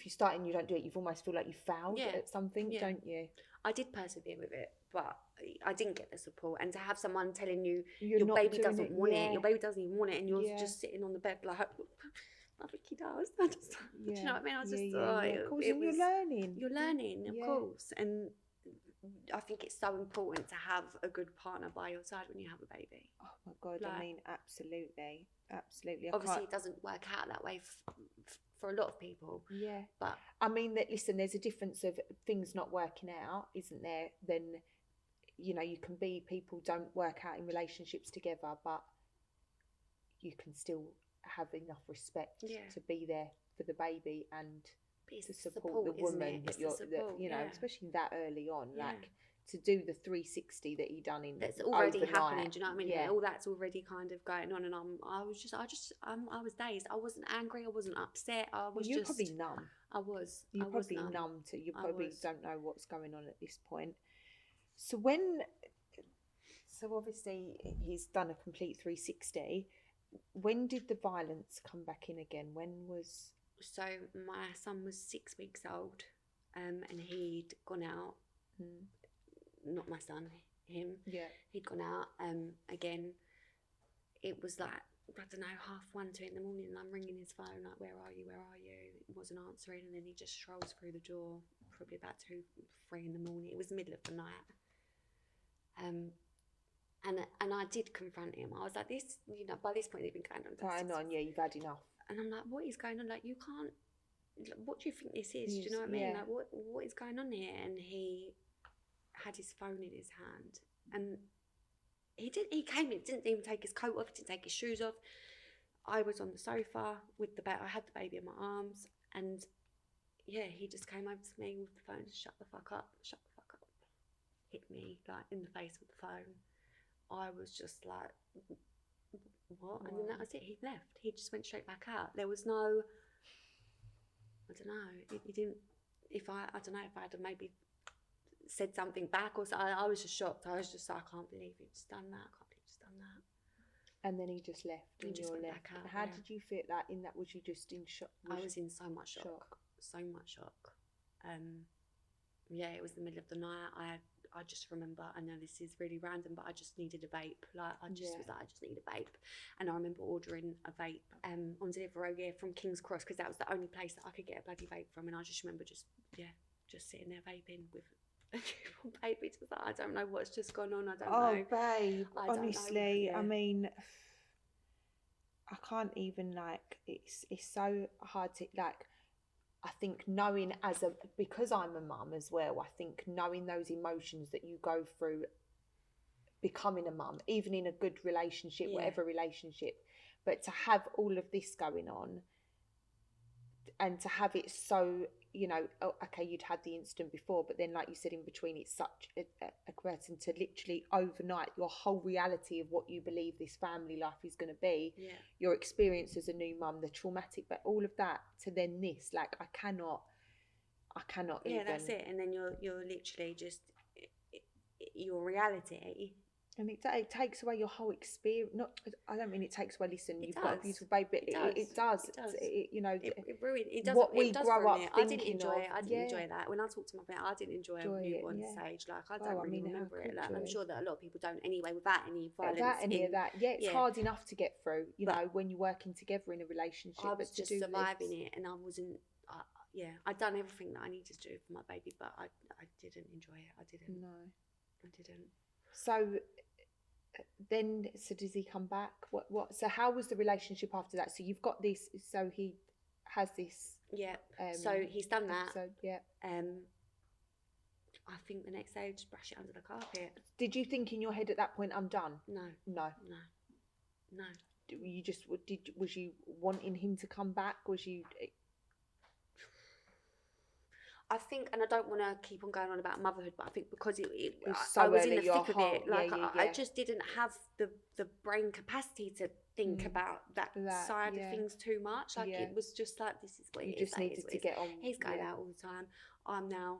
start and you don't do it, you've almost feel like you failed at something, don't you? I did persevere with it, but I didn't get the support. And to have someone telling you You're your not baby doing doesn't it, want it, your baby doesn't even want it, and you're Yeah. just sitting on the bed like, I think he does. I just, do you know what I mean? I was just, Of course, it and was, you're you're learning, of Yeah. course. And I think it's so important to have a good partner by your side when you have a baby. Oh my God, I Like- mean, absolutely. Obviously, it doesn't work out that way for a lot of people. Yeah. But I mean, that listen, there's a difference of things not working out, isn't there? Then, you know, you can be, people don't work out in relationships together, but you can still have enough respect to be there for the baby and to support the woman that you're, you know, especially that early on, like to do the 360 that he done in that's already overnight. happening. Do you know what I mean? Yeah. All that's already kind of going on, and I was dazed. I wasn't angry. I wasn't upset. I was You're just probably numb. I was. You're I was probably numb to. You I probably was. don't know what's going on at this point. So obviously he's done a complete 360. When did the violence come back in again? So my son was 6 weeks old, and he'd gone out. Not my son, him. Yeah. He'd gone out. Again, it was like, I don't know, 1:30, 2 in the morning, and I'm ringing his phone like, where are you? It wasn't answering, and then he just strolls through the door, probably about 2, 3 in the morning. It was the middle of the night. And I did confront him. I was like, this, you know, by this point they've been going on. Yeah, you've had enough. And I'm like, what is going on? Like, you can't. What do you think this is? Do you know what I mean? Like, what is going on here? And he had his phone in his hand, and he came in, didn't even take his coat off, didn't take his shoes off. I was on the sofa with the baby. I had the baby in my arms, and he just came over to me with the phone. Shut the fuck up! Hit me like in the face with the phone. I was just like, what? And then that was it. He left. He just went straight back out. There was no, I don't know. He didn't. I don't know if I had maybe said something back or so. I was just shocked. I was just like, I can't believe you've just done that. I can't believe you've just done that. And then he just left. He just went back out. How did you feel that in that? Was you just in shock? I was in so much shock. So much shock. It was the middle of the night. I just remember, I know this is really random, but I just needed a vape. Like, I just was like, I just need a vape. And I remember ordering a vape on Deliveroo from King's Cross, because that was the only place that I could get a bloody vape from. And I just remember just sitting there vaping with a newborn baby. Just like, I don't know what's just gone on. I don't know. Oh, babe, honestly, Yeah. I mean, I can't even, like, it's so hard to, like, I think knowing because I'm a mum as well, I think knowing those emotions that you go through becoming a mum, even in a good relationship, whatever relationship, but to have all of this going on and to have it so, you know, okay, you'd had the incident before, but then like you said, in between, it's such a question to literally overnight your whole reality of what you believe this family life is going to be, your experience as a new mum, the traumatic, but all of that to then this, like I cannot even. That's it. And then you're literally just your reality. And it takes away your whole experience. I don't mean it takes away. Listen, you've got a beautiful baby, but it does. You know, it ruined. It does. What we it does grow up ruin it. thinking I didn't enjoy of, it. I didn't enjoy that. When I talked to my friend, I didn't enjoy a newborn stage. Like I don't really remember it. Like I'm sure that a lot of people don't anyway, without any violence. Without any of that, it's hard enough to get through. You know, when you're working together in a relationship. I was just surviving it, and I wasn't. yeah, I'd done everything that I needed to do for my baby, but I didn't enjoy it. I didn't. No. I didn't. So then, so does he come back? What? So how was the relationship after that? So you've got this. So he has this. Yeah. So he's done that. So yeah. I think the next day, just brush it under the carpet. Did you think in your head at that point, I'm done? No. No. No. No. You just was you wanting him to come back? Was you? I think, and I don't want to keep on going on about motherhood, but I think because so I was in early, the your thick of whole- it, like yeah. I just didn't have the brain capacity to think about that side yeah. of things too much. Like it was just like, this is what You it just is. needed to get on. He's going out all the time. I'm now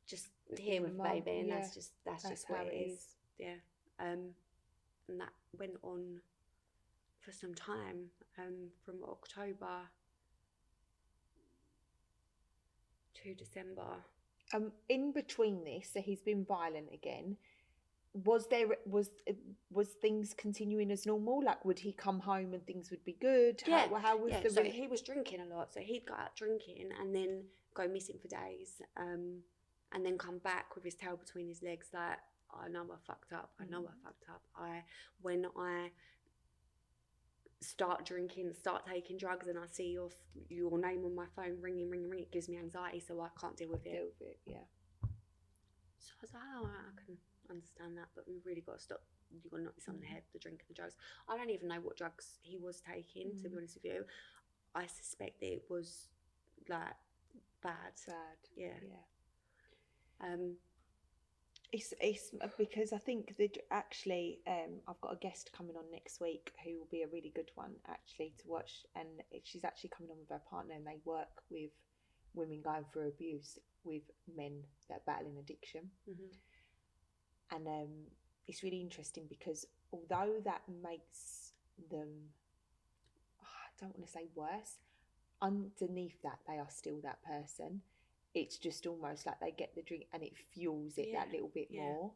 just here with the mum, baby, and yeah. that's just what it is. Yeah. And that went on for some time, from October to December. In between this, so he's been violent again. Was things continuing as normal? Like, would he come home and things would be good? Yeah. How was the? So he was drinking a lot. So he'd go out drinking and then go missing for days, and then come back with his tail between his legs, like, I know I fucked up. I know I fucked up. When I start drinking, start taking drugs, and I see your name on my phone ringing, it gives me anxiety, so I can't deal with it. Yeah. So I was like, oh, I can understand that, but we really got to stop. You've got to knock this on the head, the drink and the drugs. I don't even know what drugs he was taking, to be honest with you. I suspect that it was like bad. Yeah. It's because I think that actually I've got a guest coming on next week who will be a really good one actually to watch, and she's actually coming on with her partner, and they work with women going through abuse with men that are battling addiction. And it's really interesting because although that makes them, I don't want to say worse, underneath that they are still that person. It's just almost like they get the drink and it fuels it that little bit more.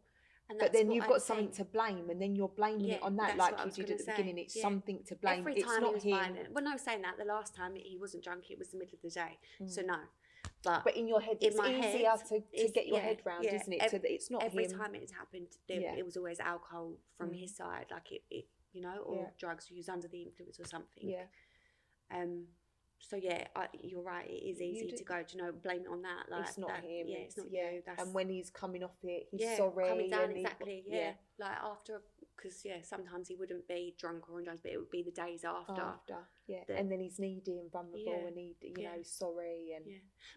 And but then you've got something to blame, and then you're blaming it on that, like you did at the beginning. It's something to blame. Every it's time not he was him. violent. Well, no, saying that, the last time he wasn't drunk, it was the middle of the day. So no. But in your head, it's easier to get your head round, isn't it? So that it's not every him. time it has happened, it was always alcohol from his side, like it or drugs used under the influence or something. So you're right. It is easy to go, blame it on that. Like it's not him. Yeah, it's not you. And when he's coming off it, he's sorry. Coming down, and exactly. Like after, because sometimes he wouldn't be drunk or on drugs, but it would be the days after. And then he's needy and vulnerable, and he, sorry and.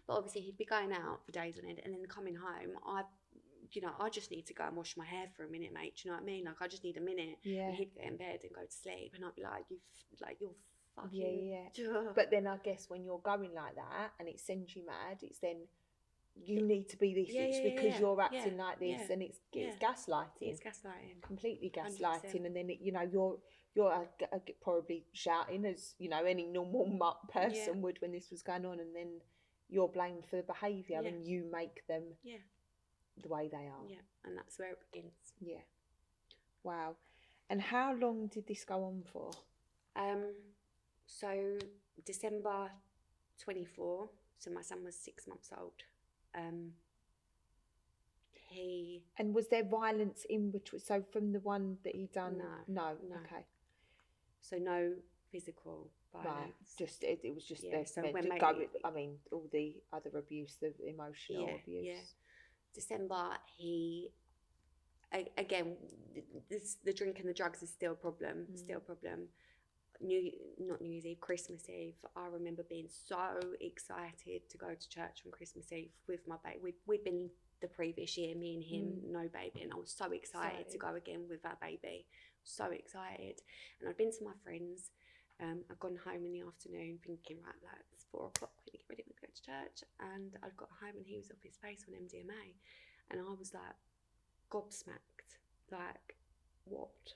But obviously he'd be going out for days on end, and then coming home. I just need to go and wash my hair for a minute, mate. Do you know what I mean? Like I just need a minute. Yeah. And he'd get in bed and go to sleep, and I'd be like, you're fucking. Yeah. But then I guess when you're going like that and it sends you mad, it's then you need to be this. It's because you're acting like this, and it's gaslighting. It's gaslighting. Completely gaslighting, 100%. And then you're probably shouting as any normal person would when this was going on, and then you're blamed for the behaviour, and you make them the way they are. Yeah, and that's where it begins. Yeah. Wow. And how long did this go on for? So December 24. So my son was 6 months old. And was there violence in between? So from the one that he done? No. Okay. So no physical violence. Right. It was just So all the other abuse, the emotional abuse. Yeah. December, the drink and the drugs is still a problem. Still a problem. Not New Year's Eve, Christmas Eve. I remember being so excited to go to church on Christmas Eve with my baby. We'd been the previous year, me and him, no baby, and I was so excited to go again with our baby. So excited. And I'd been to my friends. I'd gone home in the afternoon thinking, right, like it's 4 o'clock, we need to get ready to go to church. And I'd got home and he was off his face on MDMA. And I was like gobsmacked. Like, what's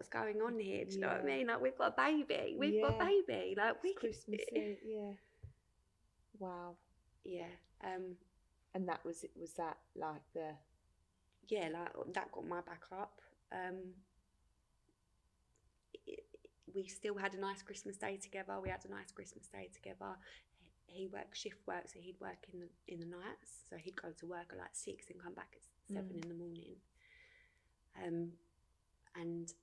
going on here? Do you know what I mean? Like, we've got a baby. We've got a baby. Like, it's Christmas Eve. Wow. Yeah. And that was that like the. Yeah, like that got my back up. we still had a nice Christmas day together. He worked shift work, so he'd work in the nights. So he'd go to work at like 6 and come back at 7 in the morning. And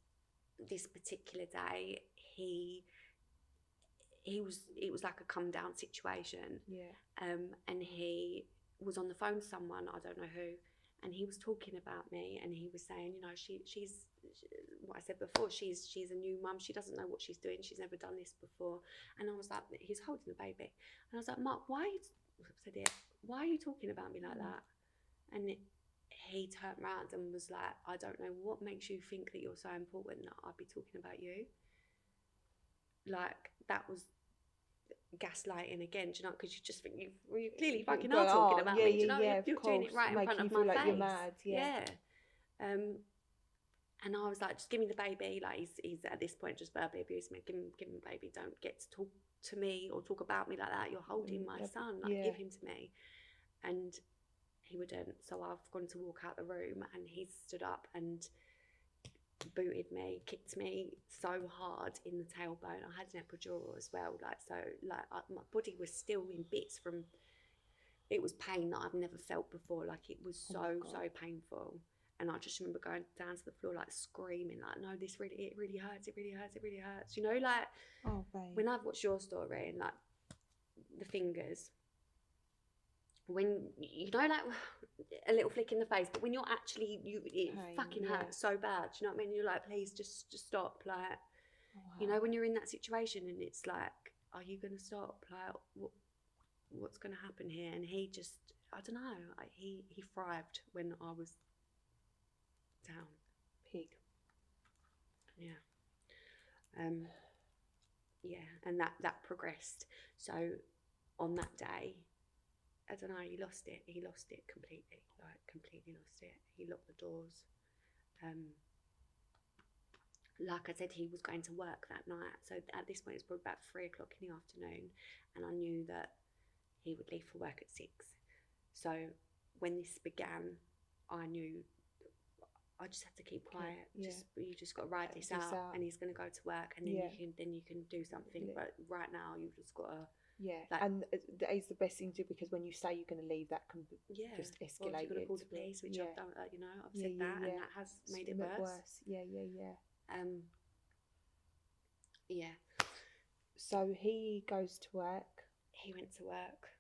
this particular day, it was like a come down situation. Yeah. And he was on the phone to someone, I don't know who, and he was talking about me, and he was saying, you know, she's what I said before, she's a new mum, she doesn't know what she's doing, she's never done this before. And I was like, he's holding the baby, and I was like, Mark, why are you talking about me like that? And he turned around and was like, I don't know what makes you think that you're so important that I'd be talking about you. Like, that was gaslighting again, do you know, because you just think you clearly fucking are talking about me, do you know, you're doing it right in front of my face. You're mad. Yeah. And I was like, just give me the baby. Like, he's at this point just verbally abusing me. Give him the baby. Don't get to talk to me or talk about me like that. You're holding my son. Like, give him to me. And he wouldn't. So I've gone to walk out the room, and he stood up and booted me, kicked me so hard in the tailbone. I had an epidural as well. My body was still in bits from. It was pain that I've never felt before. Like, it was so painful. And I just remember going down to the floor, like, screaming, like, no, it really hurts, it really hurts. You know, like, when I've watched your story and, like, the fingers, when, you know, like, a little flick in the face, but when you're actually, it fucking hurts so bad, do you know what I mean? You're like, please, just stop, like, you know, when you're in that situation and it's like, are you going to stop? Like, what's going to happen here? And he just, I don't know, he thrived when I was down. Pig. Yeah. And that progressed. So on that day, I don't know, he lost it completely, like completely lost it. He locked the doors. Like I said, he was going to work that night. So at this point, it's probably about 3 o'clock in the afternoon, and I knew that he would leave for work at 6. So when this began, I knew I just have to keep quiet. You just got to ride this out, and he's going to go to work, and then you can do something. But right now, you've just got to. Yeah, like, and that is the best thing to do, because when you say you're going to leave, that can just escalate. Well, you're going to call the police, which I've done. You know, I've said that, and that has made it worse. Yeah. Yeah. So he goes to work. He went to work,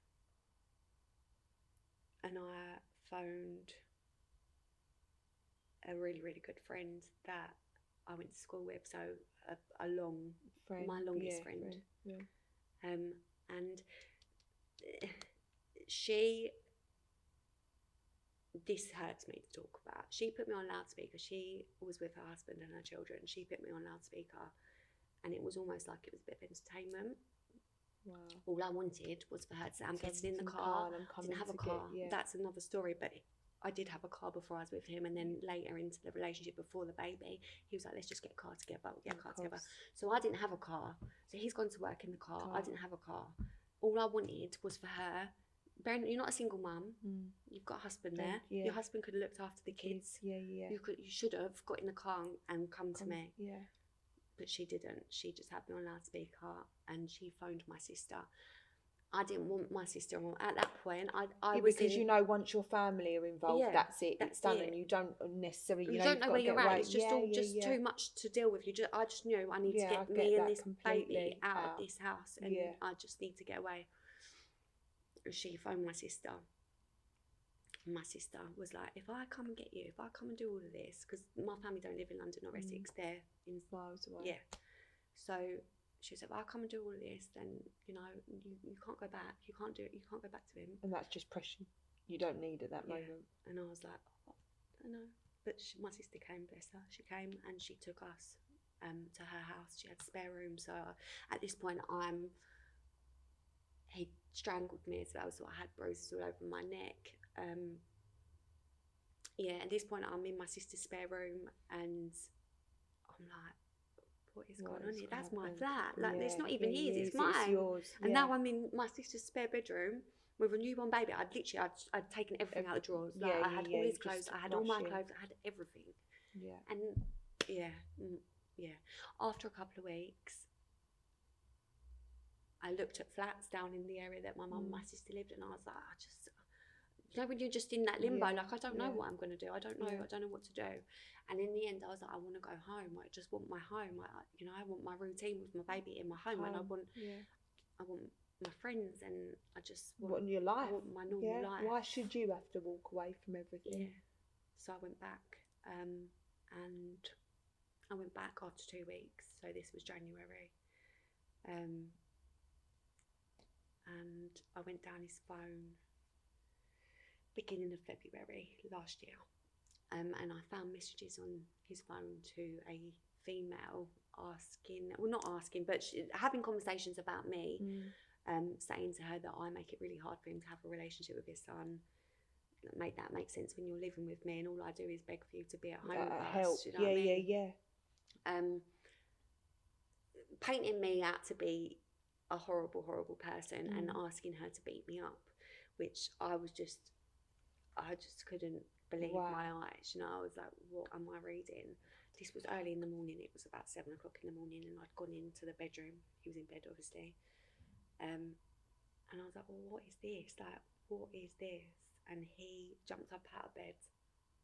and I phoned a really, really good friend that I went to school with, so a long friend, my longest friend. And this hurts me to talk about. She put me on loudspeaker. She was with her husband and her children. She put me on loudspeaker, and it was almost like it was a bit of entertainment. Wow. All I wanted was for her to say, I'm getting in the car. I didn't have a car. That's another story, but I did have a car before I was with him, and then later into the relationship before the baby, he was like, let's just get a car together. We'll get a car together. So I didn't have a car. So he's gone to work in the car. I didn't have a car. All I wanted was for her. You're not a single mum. You've got a husband there. Your husband could have looked after the kids. You should have got in the car and come to me. But she didn't. She just had me on loudspeaker, and she phoned my sister. I didn't want my sister on at that point. I was because you know, once your family are involved, that's it. It's done, and you don't necessarily. You don't know where you're at. It's just too much to deal with. I just knew I need to get me and this baby out of this house, and I just need to get away. And she phoned my sister. My sister was like, if I come and get you, if I come and do all of this, because my family don't live in London or Essex, they're in miles away. Yeah. So she said, if I come and do all of this, then, you know, you can't go back. You can't do it. You can't go back to him. And that's just pressure you don't need at that moment. And I was like, oh, I don't know. But my sister came, bless her. She came and she took us to her house. She had a spare room. So at this point, he strangled me as well. So I had bruises all over my neck. At this point, I'm in my sister's spare room, and I'm like, what is going on here? That's my flat. Like, it's not even his, it's mine. It's yours. And now I'm in my sister's spare bedroom with a newborn baby. I'd taken everything out of the drawers. Like, I had all his clothes, I had all my clothes, I had everything. And Yeah. After a couple of weeks, I looked at flats down in the area that my mum and my sister lived, and I was like, when you're just in that limbo, like, I don't know what I'm going to do. I don't know what to do. And in the end, I was like, I want to go home. I just want my home. I want my routine with my baby in my home. And I want my friends, and I just want your life. I want my normal life. Why should you have to walk away from everything? Yeah. So I went back, and I went back after 2 weeks. So this was January. And I went down his phone beginning of February last year, and I found messages on his phone to a female having conversations about me, saying to her that I make it really hard for him to have a relationship with his son. Make that make sense when you're living with me, and all I do is beg for you to be at home with us. Help. You know what I mean? Yeah. Painting me out to be a horrible, horrible person, and asking her to beat me up, which I just couldn't believe my eyes. You know, I was like, what am I reading? This was early in the morning. It was about 7 o'clock in the morning, and I'd gone into the bedroom. He was in bed, obviously. And I was like, well, what is this? Like, what is this? And he jumped up out of bed,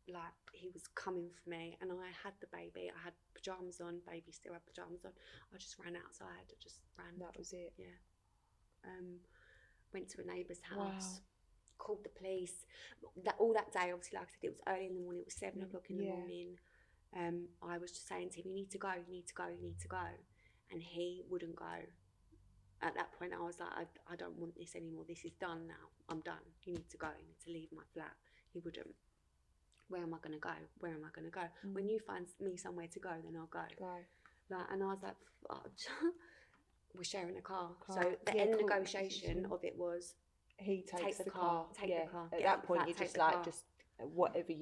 like he was coming for me, and I had the baby. I had pyjamas on, baby still had pyjamas on. I just ran outside. I just ran. That was it. Yeah. Went to a neighbour's house, called the police. All that day, obviously, like I said, it was early in the morning. It was 7 o'clock in the morning. I was just saying to him, you need to go, you need to go, you need to go. And he wouldn't go. At that point, I was like, I don't want this anymore. This is done now. I'm done. You need to go. You need to leave my flat. He wouldn't. Where am I going to go? Where am I going to go? When you find me somewhere to go, then I'll go. Like, and I was like, we're sharing a car. So the end negotiation of it was, he takes the car. Take the car. At that point, you're just like, just whatever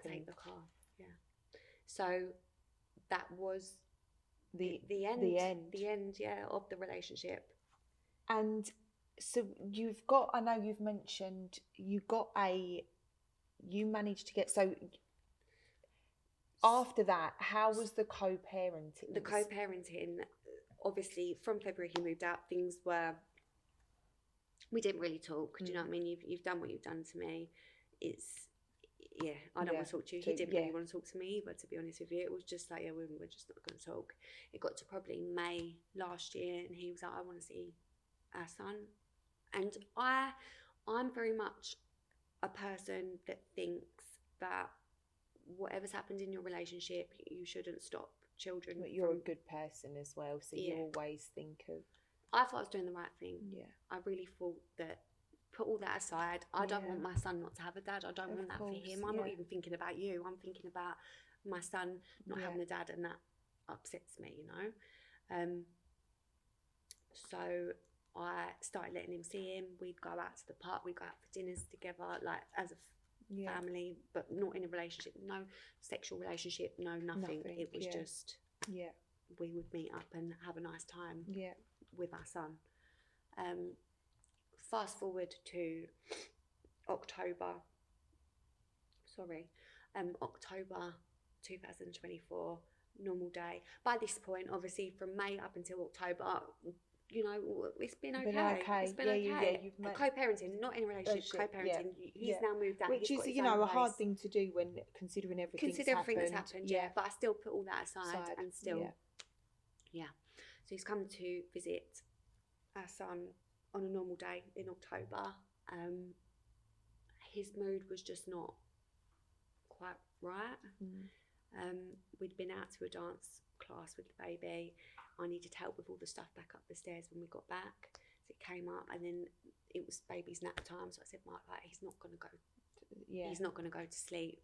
can take the car. Yeah. So that was the end. Of the relationship. And so I know you've mentioned you managed to get, so after that, how was the co-parenting? The co-parenting, obviously, from February he moved out, we didn't really talk. Do you know what I mean? You've done what you've done to me. I don't want to talk to you. He didn't really want to talk to me, but to be honest with you, it was just like, we're just not going to talk. It got to probably May last year, and he was like, I want to see our son. And I'm very much a person that thinks that whatever's happened in your relationship, you shouldn't stop children. But you're a good person as well, so you always think of... I thought I was doing the right thing. Yeah. I really thought that, put all that aside, I don't want my son not to have a dad. I don't want that for him. I'm not even thinking about you. I'm thinking about my son not having a dad, and that upsets me, you know. So I started letting him see him. We'd go out to the park. We'd go out for dinners together, like as a family, but not in a relationship. No sexual relationship. No nothing. It was just we would meet up and have a nice time with our son. Fast forward to October 2024, normal day. By this point, obviously, from May up until October, you know, it's been okay. It's been okay. You've co-parenting, not in a relationship, co-parenting. He's now moved out. Which is, you know, a hard thing to do when considering everything that's happened. But I still put all that aside and still, So he's come to visit our son on a normal day in October. His mood was just not quite right. We'd been out to a dance class with the baby. I needed help with all the stuff back up the stairs when we got back. So it came up, and then it was baby's nap time. So I said, Mark, like, he's not going to go. He's not going to go to sleep.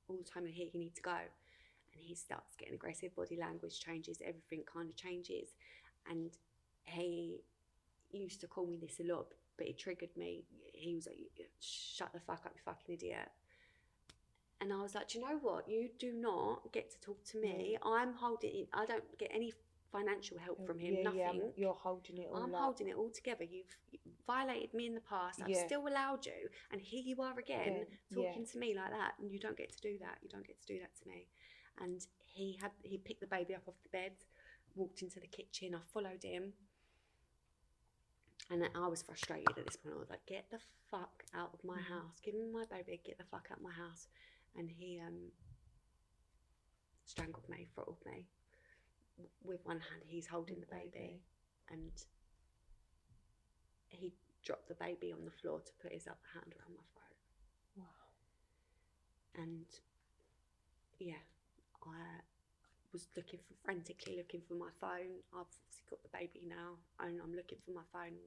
All the time you're here, you need to go. And he starts getting aggressive. Body language changes. Everything kind of changes. And he used to call me this a lot, but it triggered me. He was like, shut the fuck up, you fucking idiot. And I was like, do you know what? You do not get to talk to me. I'm holding it. I don't get any financial help from him, nothing. You're holding it all I'm holding it all together. You've violated me in the past. I've still allowed you. And here you are again talking to me like that. And you don't get to do that. You don't get to do that to me. and he picked the baby up off the bed, walked into the kitchen. I followed him, and I was frustrated at this point. I was like, "Get the fuck out of my house! Give me my baby! Get the fuck out of my house!" And he strangled me, throttled me. With one hand, he's holding the baby, and he dropped the baby on the floor to put his other hand around my throat. Wow. And yeah, I was frantically looking for my phone. I've obviously got the baby now, and I'm looking for my phone.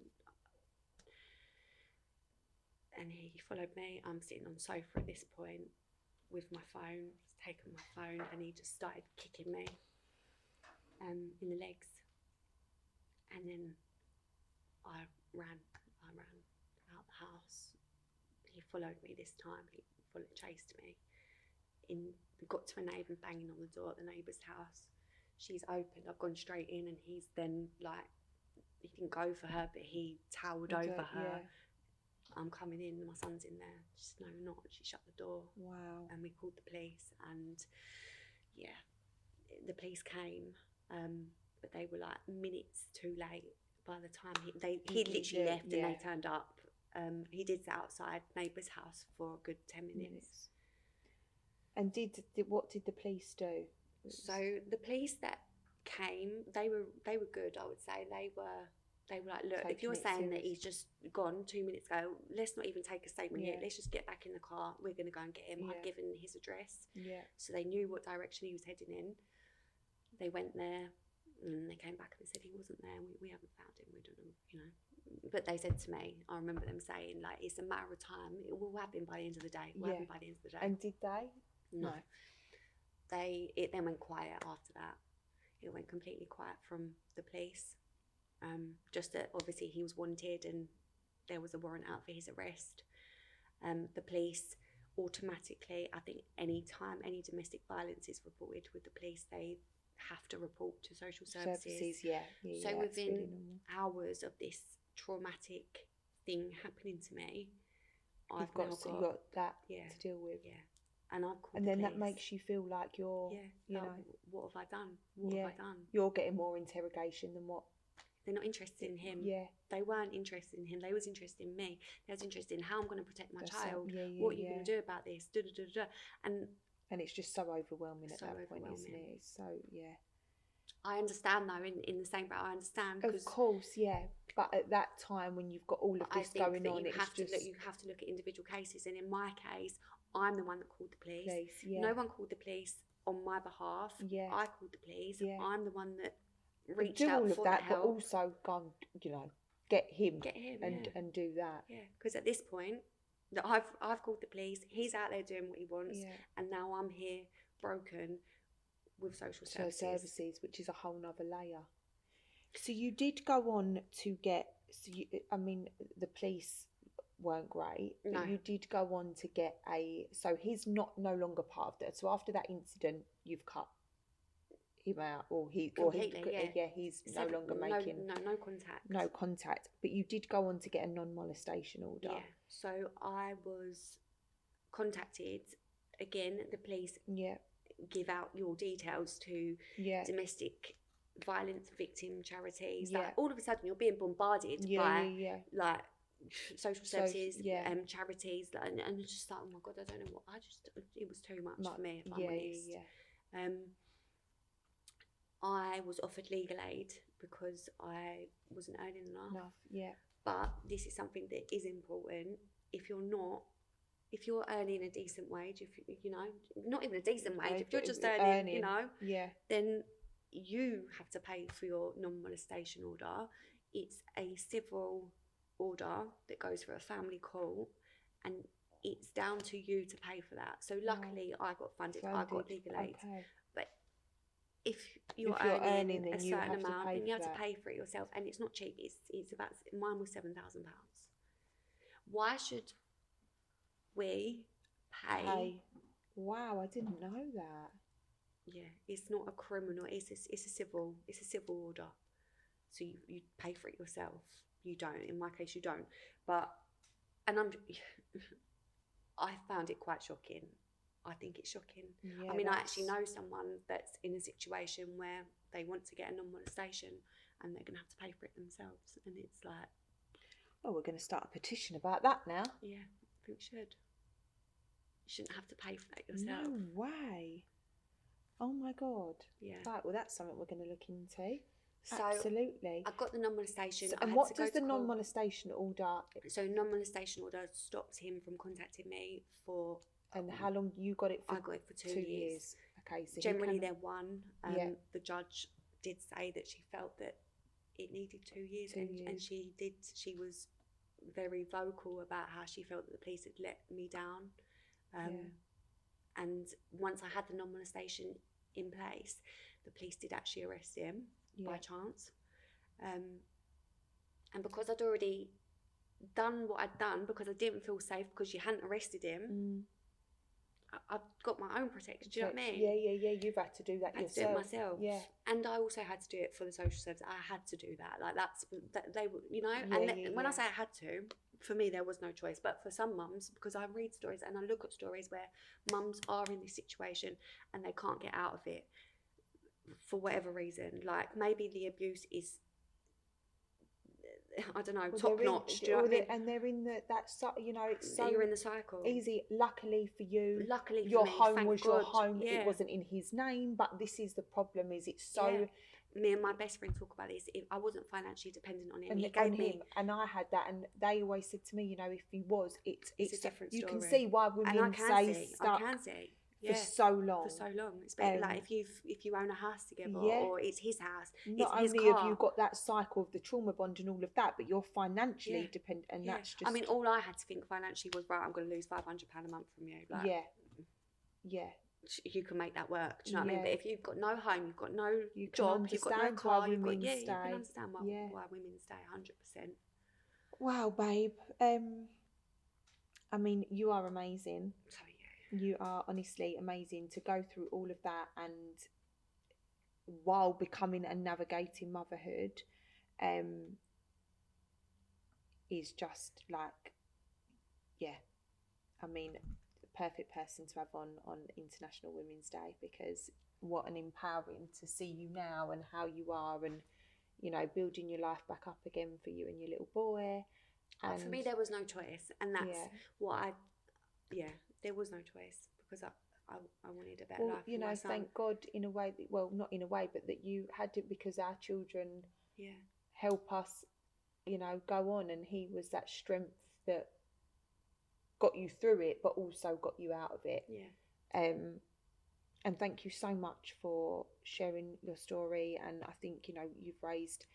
And he followed me. I'm sitting on the sofa at this point with my phone. He's taken my phone, and he just started kicking me in the legs. And then I ran out the house. He followed me this time. He chased me. We got to a neighbour banging on the door at the neighbour's house. She's opened. I've gone straight in, and he's then like, he didn't go for her, but he towered over her. Yeah. I'm coming in. My son's in there. She said, "No, you're not." She shut the door. Wow. And we called the police, and yeah, the police came, but they were like minutes too late. By the time he literally left, and they turned up. He did sit outside neighbour's house for a good 10 minutes. And what did the police do? So the police that came, they were good. I would say they were like, "Look, if you're saying that he's just gone 2 minutes ago, let's not even take a statement yet. Let's just get back in the car. We're going to go and get him." I've given his address, so they knew what direction he was heading in. They went there, and they came back and they said he wasn't there. We haven't found him. We don't know, you know. But they said to me, I remember them saying, like, it's a matter of time. It will happen by the end of the day. Will happen by the end of the day. And did they? No. It then went quiet after that. It went completely quiet from the police. Just that obviously he was wanted and there was a warrant out for his arrest. The police automatically, I think any time any domestic violence is reported with the police, they have to report to social services. So within really hours of this traumatic thing happening to me, I've got that to deal with. Yeah. And I've called and the then police. That makes you feel like you're, you know, what have I done? What have I done? You're getting more interrogation than what. They're not interested in him. They weren't interested in him. They was interested in me. They was interested in how I'm going to protect my child. What are you going to do about this? And it's just so overwhelming at that point, isn't it? It's so, I understand though, in the same breath, I understand. Of course, but at that time when you've got all of this going on, you have to look at individual cases. And in my case, I'm the one that called the police. No one called the police on my behalf. I called the police. I'm the one that reached out all for of that, the help. But also gone, you know, get him and do that. Yeah, because at this point, that I've called the police. He's out there doing what he wants, and now I'm here broken with social services, which is a whole nother layer. So you did go on to get. I mean, the police weren't great, but you did go on to get so he's no longer part of that. So after that incident, you've cut him out, he's no longer making no contact. But you did go on to get a non-molestation order. So I was contacted again. The police give out your details to domestic violence victim charities. Like, all of a sudden you're being bombarded by like social services, charities, and it's just like, oh my god, I don't know what. It was too much for me, if I'm honest. I was offered legal aid because I wasn't earning enough. But this is something that is important. If you're earning a decent wage, if you know, not even a decent wage, if you're just earning, you know, then you have to pay for your non-molestation order. It's a civil order that goes through a family court, and it's down to you to pay for that. So luckily I got funded. I got legal aid. But if you're earning a certain amount, then you have to pay for it yourself, and it's not cheap. It's about, mine was £7,000. Why should we pay? Wow, I didn't know that. Yeah, it's not a criminal. It's a civil order. So you pay for it yourself. You don't. In my case, you don't. But I found it quite shocking. I think it's shocking. Yeah, I mean, I actually know someone that's in a situation where they want to get a non-molestation and they're going to have to pay for it themselves. And it's like... Oh, we're going to start a petition about that now. Yeah, I think you should. You shouldn't have to pay for that yourself. No way. Oh my God. Yeah. Right, well, that's something we're going to look into. So absolutely. I got the non-molestation. And what does the non-molestation order? So non-molestation order stops him from contacting me for... And how long you got it for? I got it for 2 years. Okay, so generally they're one. Yeah. The judge did say that she felt that it needed 2 years, and she did. She was very vocal about how she felt that the police had let me down. And once I had the non-molestation in place, the police did actually arrest him by chance. And because I'd already done what I'd done, because I didn't feel safe because you hadn't arrested him, I've got my own protection. Do you know what I mean? Yeah. You've had to do that yourself. I had to do it myself. Yeah. And I also had to do it for the social service. I had to do that. Like they were, you know. When I say I had to, for me there was no choice. But for some mums, because I read stories and I look at stories where mums are in this situation and they can't get out of it for whatever reason. Like maybe the abuse is, I don't know, top notch. Do you know what I mean? And they're in you know, it's so you're in the cycle. Easy. Luckily for you, luckily for your me, home thank was God. your home. Yeah. It wasn't in his name, but this is the problem. Is it's so. Yeah. Me and my best friend talk about this. If I wasn't financially dependent on him, And he gave me. And I had that, and they always said to me, you know, if he was, it's a different you story. can see why women stay stuck. I can see. For so long. For so long. It's better like if you own a house together, or it's his house. Not it's only his car. have you got that cycle of the trauma bond and all of that, but you're financially dependent, and that's just. I mean, all I had to think financially was, right, I'm going to lose £500 a month from you. Like, yeah. You can make that work. Do you know what I mean? But if you've got no home, you've got no job, you've got no car, you can understand why women stay 100%. Wow, babe. I mean, you are amazing. So you are honestly amazing to go through all of that, and while becoming and navigating motherhood, is just like, I mean, perfect person to have on International Women's Day, because what an empowering to see you now and how you are, and you know, building your life back up again for you and your little boy. And for me there was no choice, and that's what there was no choice, because I wanted a better life for my son. Thank God in a way that, well, not in a way, but that you had it, because our children help us, you know, go on, and he was that strength that got you through it, but also got you out of it. And thank you so much for sharing your story. And I think, you know, you've raised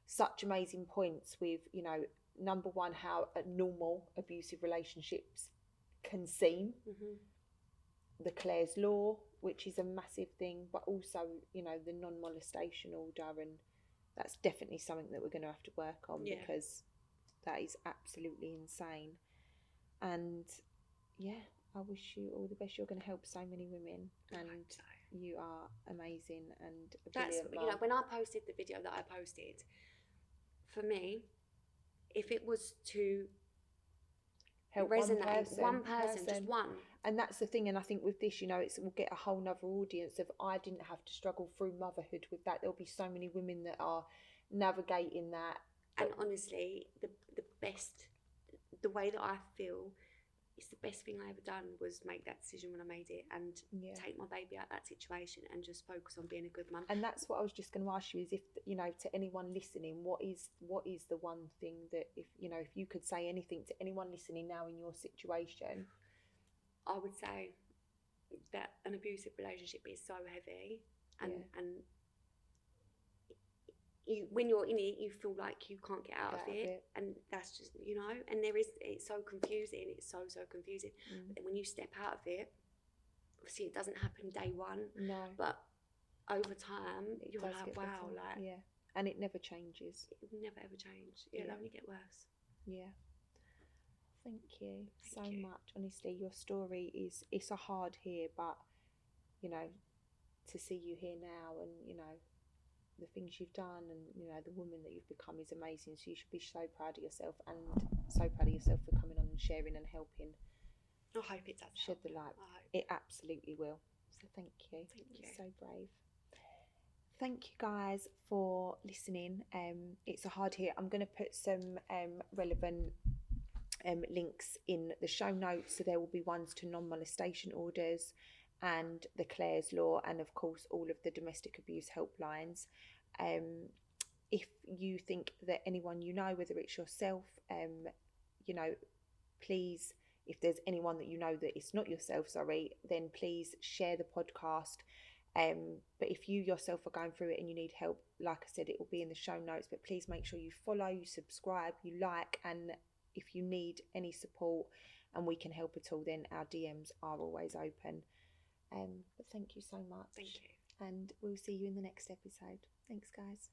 such amazing points with, you know, number one, how normal abusive relationships can seem, the Clare's Law, which is a massive thing, but also, you know, the non-molestation order, and that's definitely something that we're going to have to work on, because that is absolutely insane. And I wish you all the best. You're going to help so many women, and you are amazing and a brilliant mum. You know, when I posted the video that I posted, for me, if it was to help resonate one person, just one. And that's the thing, and I think with this, you know, we'll get a whole nother audience of, I didn't have to struggle through motherhood with that. There'll be so many women that are navigating that. And honestly, the way that I feel, it's the best thing I ever done was make that decision when I made it, and take my baby out of that situation and just focus on being a good mum. And that's what I was just going to ask you, is if, you know, to anyone listening, what is the one thing that, if, you know, if you could say anything to anyone listening now in your situation? I would say that an abusive relationship is so heavy, and when you're in it, you feel like you can't get out of it, and that's just, you know, and it's so confusing. It's so confusing. But when you step out of it, obviously it doesn't happen day one. No. But over time, you're like, wow, like and it never changes. It will never ever change. It'll only get worse. Yeah. Thank you so much. Honestly, your story it's a hard hear, but you know, to see you here now, and you know, the things you've done, and you know, the woman that you've become is amazing. So you should be so proud of yourself, and so proud of yourself for coming on and sharing and helping I hope it does shed help. the light. I hope. It absolutely will. So thank you. Thank you. You're so brave. Thank you guys for listening. It's a hard hit. I'm going to put some relevant links in the show notes. So there will be ones to non-molestation orders and the Clare's Law, and of course all of the domestic abuse helplines. If you think that anyone you know, whether it's yourself, you know, please, if there's anyone that you know that it's not yourself, sorry, then please share the podcast. But if you yourself are going through it and you need help, like I said, it will be in the show notes. But please make sure you follow, you subscribe, you like, and if you need any support and we can help at all, then our DMs are always open. But thank you so much. Thank you. And we'll see you in the next episode. Thanks, guys.